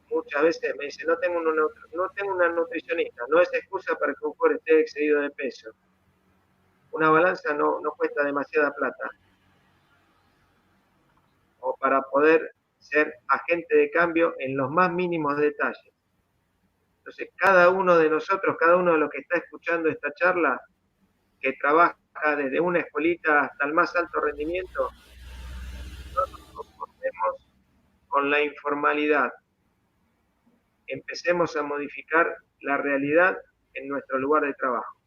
muchas veces me dicen, no tengo una nutricionista, no es excusa para que un jugador esté excedido de peso. Una balanza no cuesta demasiada plata, o para poder ser agente de cambio en los más mínimos detalles. Entonces, cada uno de nosotros, cada uno de los que está escuchando esta charla, que trabaje trabaja desde una escuelita hasta el más alto rendimiento, no nos conformemos con la informalidad. Empecemos a modificar la realidad en nuestro lugar de trabajo.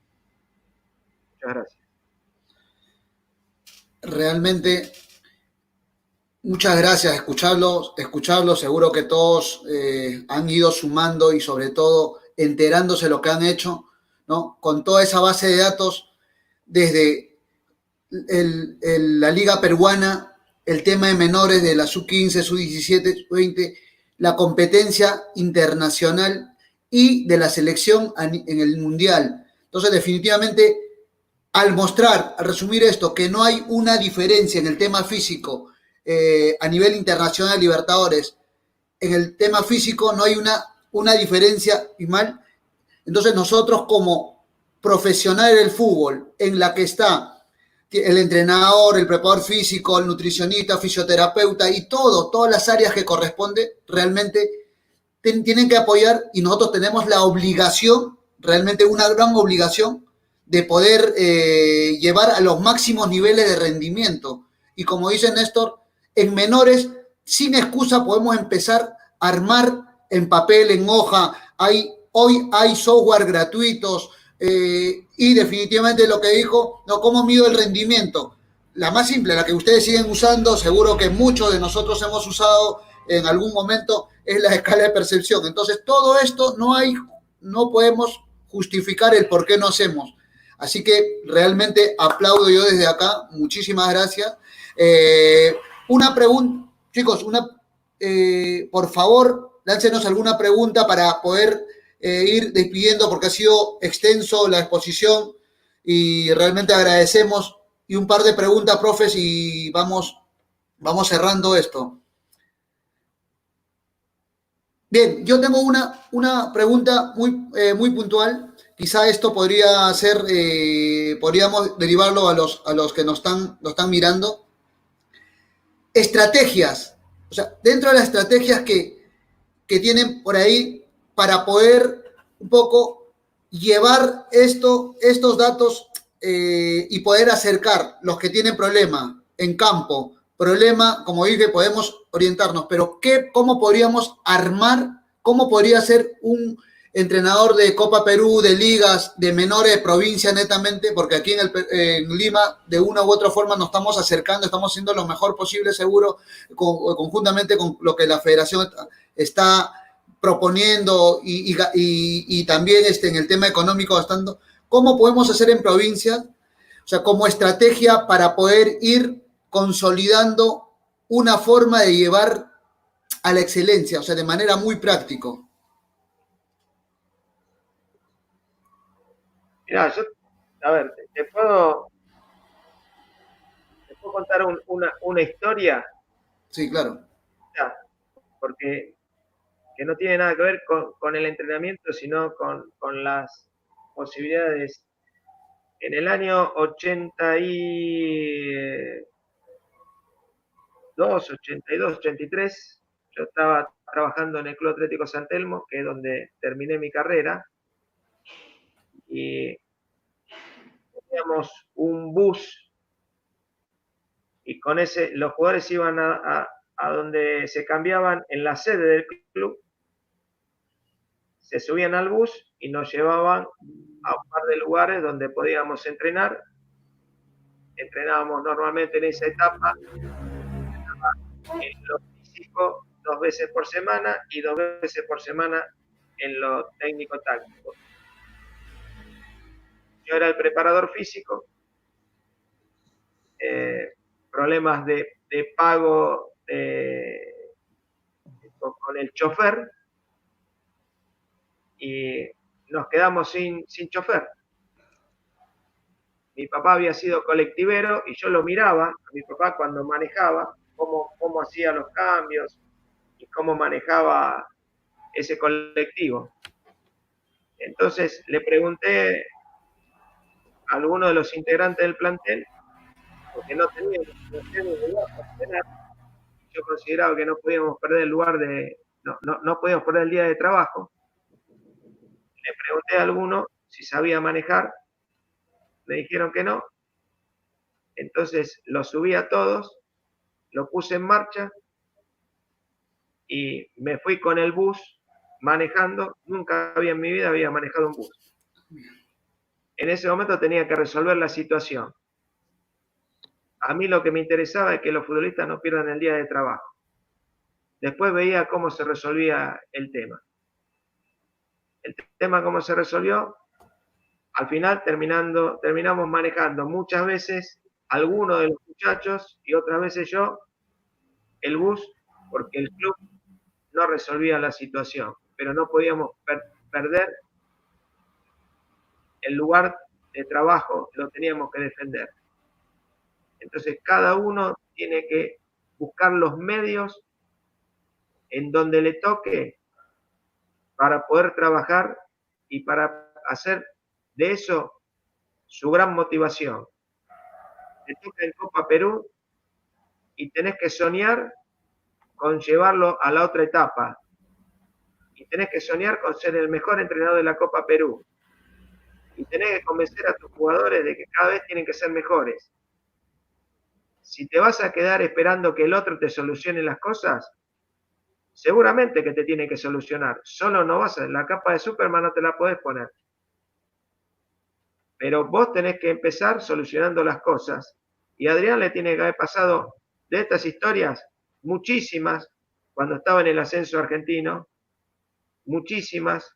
Muchas gracias. Realmente, muchas gracias, escucharlos. Seguro que todos han ido sumando y sobre todo enterándose de lo que han hecho, ¿no? Con toda esa base de datos desde la Liga Peruana, el tema de menores de la sub-15, sub-17, sub-20, la competencia internacional y de la selección en el Mundial. Entonces, definitivamente, al resumir esto, que no hay una diferencia en el tema físico a nivel internacional, Libertadores, en el tema físico no hay una diferencia, y mal. Entonces nosotros como profesionales del fútbol, en la que está el entrenador, el preparador físico, el nutricionista, fisioterapeuta y todas las áreas que corresponde, realmente tienen que apoyar y nosotros tenemos la obligación, realmente una gran obligación, de poder llevar a los máximos niveles de rendimiento. Y como dice Néstor, en menores, sin excusa, podemos empezar a armar en papel, en hoja. Hoy hay software gratuitos y definitivamente lo que dijo, no, ¿cómo mido el rendimiento? La más simple, la que ustedes siguen usando, seguro que muchos de nosotros hemos usado en algún momento, es la escala de percepción. Entonces, todo esto no podemos justificar el por qué no hacemos. Así que realmente aplaudo yo desde acá. Muchísimas gracias. Una pregunta, chicos, por favor, láncenos alguna pregunta para poder ir despidiendo porque ha sido extenso la exposición y realmente agradecemos. Y un par de preguntas, profes, y vamos cerrando esto. Bien, yo tengo una pregunta muy puntual. Quizá esto podría ser, podríamos derivarlo a los que nos están mirando. Estrategias, o sea, dentro de las estrategias que tienen por ahí para poder un poco llevar estos datos y poder acercar los que tienen problema en campo, problema, como dije, podemos orientarnos, pero ¿cómo podríamos armar, cómo podría ser un entrenador de Copa Perú, de ligas, de menores, de provincia netamente, porque aquí en Lima de una u otra forma nos estamos acercando, estamos haciendo lo mejor posible, seguro, conjuntamente con lo que la federación está proponiendo y también en el tema económico gastando. ¿Cómo podemos hacer en provincias? O sea, como estrategia para poder ir consolidando una forma de llevar a la excelencia, o sea, de manera muy práctica. Mirá, a ver, te puedo contar una historia. Sí, claro. Porque que no tiene nada que ver con el entrenamiento, sino con las posibilidades. En el año 82, 82, 83, yo estaba trabajando en el Club Atlético San Telmo, que es donde terminé mi carrera, y teníamos un bus y con ese los jugadores iban a donde se cambiaban en la sede del club, se subían al bus y nos llevaban a un par de lugares donde podíamos entrenar. Entrenábamos normalmente en esa etapa en lo físico 2 veces por semana y 2 veces por semana en lo técnico-táctico. Yo era el preparador físico, problemas de pago con el chofer y nos quedamos sin chofer. Mi papá había sido colectivero y yo lo miraba a mi papá cuando manejaba, cómo hacía los cambios y cómo manejaba ese colectivo. Entonces le pregunté a alguno de los integrantes del plantel, porque no teníamos lugar para entrenar. Yo consideraba que no podíamos perder el lugar no podíamos perder el día de trabajo. Le pregunté a alguno si sabía manejar, me dijeron que no, Entonces lo subí a todos, lo puse en marcha y me fui con el bus manejando. Nunca en mi vida había manejado un bus. En ese momento tenía que resolver la situación. A mí lo que me interesaba es que los futbolistas no pierdan el día de trabajo. Después veía cómo se resolvía el tema. El tema cómo se resolvió, al final terminamos manejando muchas veces algunos de los muchachos y otras veces yo el bus, porque el club no resolvía la situación, pero no podíamos perder el lugar de trabajo, lo teníamos que defender. Entonces cada uno tiene que buscar los medios en donde le toque para poder trabajar y para hacer de eso su gran motivación. Te toca en Copa Perú y tenés que soñar con llevarlo a la otra etapa. Y tenés que soñar con ser el mejor entrenador de la Copa Perú. Y tenés que convencer a tus jugadores de que cada vez tienen que ser mejores. Si te vas a quedar esperando que el otro te solucione las cosas, seguramente que te tiene que solucionar. Solo no vas a, la capa de Superman no te la podés poner. Pero vos tenés que empezar solucionando las cosas. Y a Adrián le tiene que haber pasado de estas historias muchísimas cuando estaba en el ascenso argentino, muchísimas,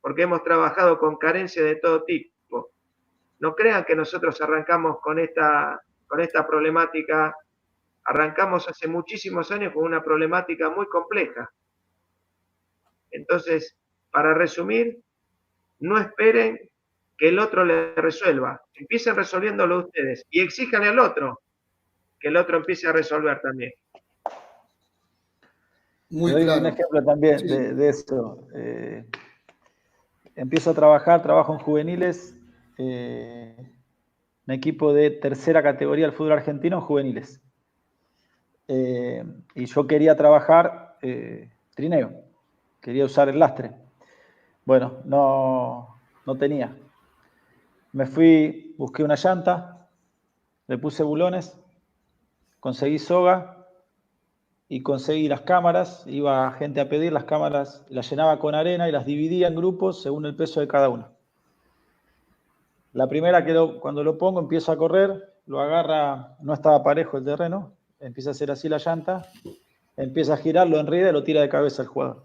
porque hemos trabajado con carencias de todo tipo. No crean que nosotros arrancamos con esta problemática, arrancamos hace muchísimos años con una problemática muy compleja. Entonces, para resumir, no esperen que el otro le resuelva. Empiecen resolviéndolo ustedes y exijan al otro que el otro empiece a resolver también. Muy claro. Un ejemplo también sí. de esto. Empiezo a trabajo en juveniles, un equipo de tercera categoría del fútbol argentino en juveniles. Y yo quería trabajar trineo, quería usar el lastre. Bueno, no tenía. Me fui, busqué una llanta, le puse bulones, conseguí soga y conseguí las cámaras. Iba gente a pedir las cámaras, las llenaba con arena y las dividía en grupos según el peso de cada uno. La primera cuando lo pongo empiezo a correr, lo agarra, no estaba parejo el terreno, empieza a hacer así la llanta, empieza a girar, lo enreda y lo tira de cabeza el jugador.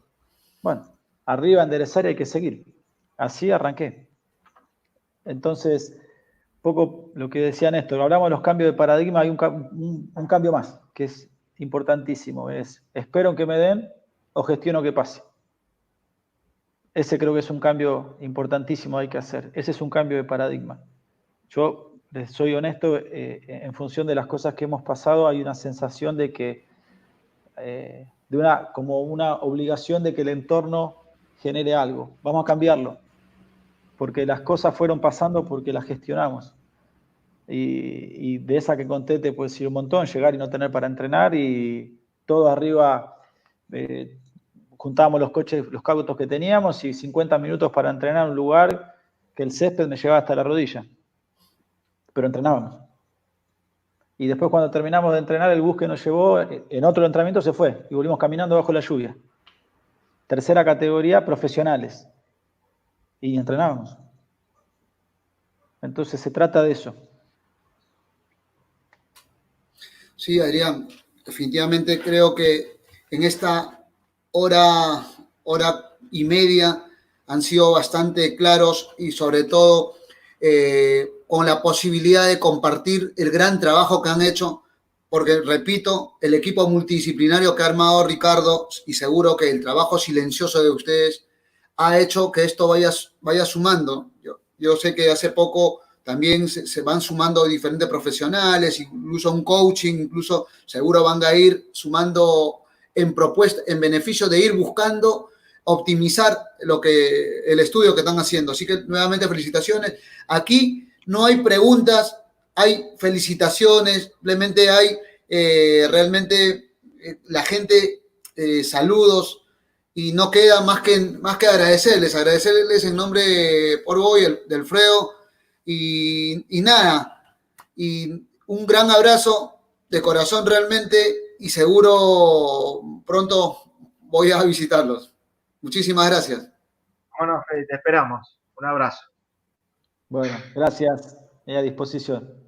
Bueno, arriba enderezar y hay que seguir. Así arranqué. Entonces, poco lo que decía Néstor, hablamos de los cambios de paradigma, hay un cambio más, que es importantísimo, es espero que me den o gestiono que pase. Ese creo que es un cambio importantísimo hay que hacer, ese es un cambio de paradigma. Yo les soy honesto, en función de las cosas que hemos pasado, hay una sensación de que, como una obligación de que el entorno genere algo, vamos a cambiarlo. Porque las cosas fueron pasando porque las gestionamos. Y de esa que conté te puedo decir un montón, llegar y no tener para entrenar y todo arriba, juntábamos los coches, los cautos que teníamos y 50 minutos para entrenar en un lugar que el césped me llevaba hasta la rodilla. Pero entrenábamos. Y después cuando terminamos de entrenar, el bus que nos llevó en otro entrenamiento se fue y volvimos caminando bajo la lluvia. Tercera categoría, profesionales. Y entrenábamos. Entonces se trata de eso. Sí, Adrián, definitivamente creo que en esta hora y media han sido bastante claros y sobre todo con la posibilidad de compartir el gran trabajo que han hecho, porque repito, el equipo multidisciplinario que ha armado Ricardo y seguro que el trabajo silencioso de ustedes ha hecho que esto vaya sumando. Yo sé que hace poco también se van sumando diferentes profesionales, incluso un coaching, incluso seguro van a ir sumando en propuesta, en beneficio de ir buscando optimizar el estudio que están haciendo. Así que nuevamente felicitaciones. Aquí no hay preguntas, hay felicitaciones, simplemente hay realmente la gente, saludos. Y no queda más que agradecerles en nombre de Sport Boys, del Freo, y nada. Y un gran abrazo de corazón realmente y seguro pronto voy a visitarlos. Muchísimas gracias. Bueno, Fede, te esperamos. Un abrazo. Bueno, gracias. A disposición.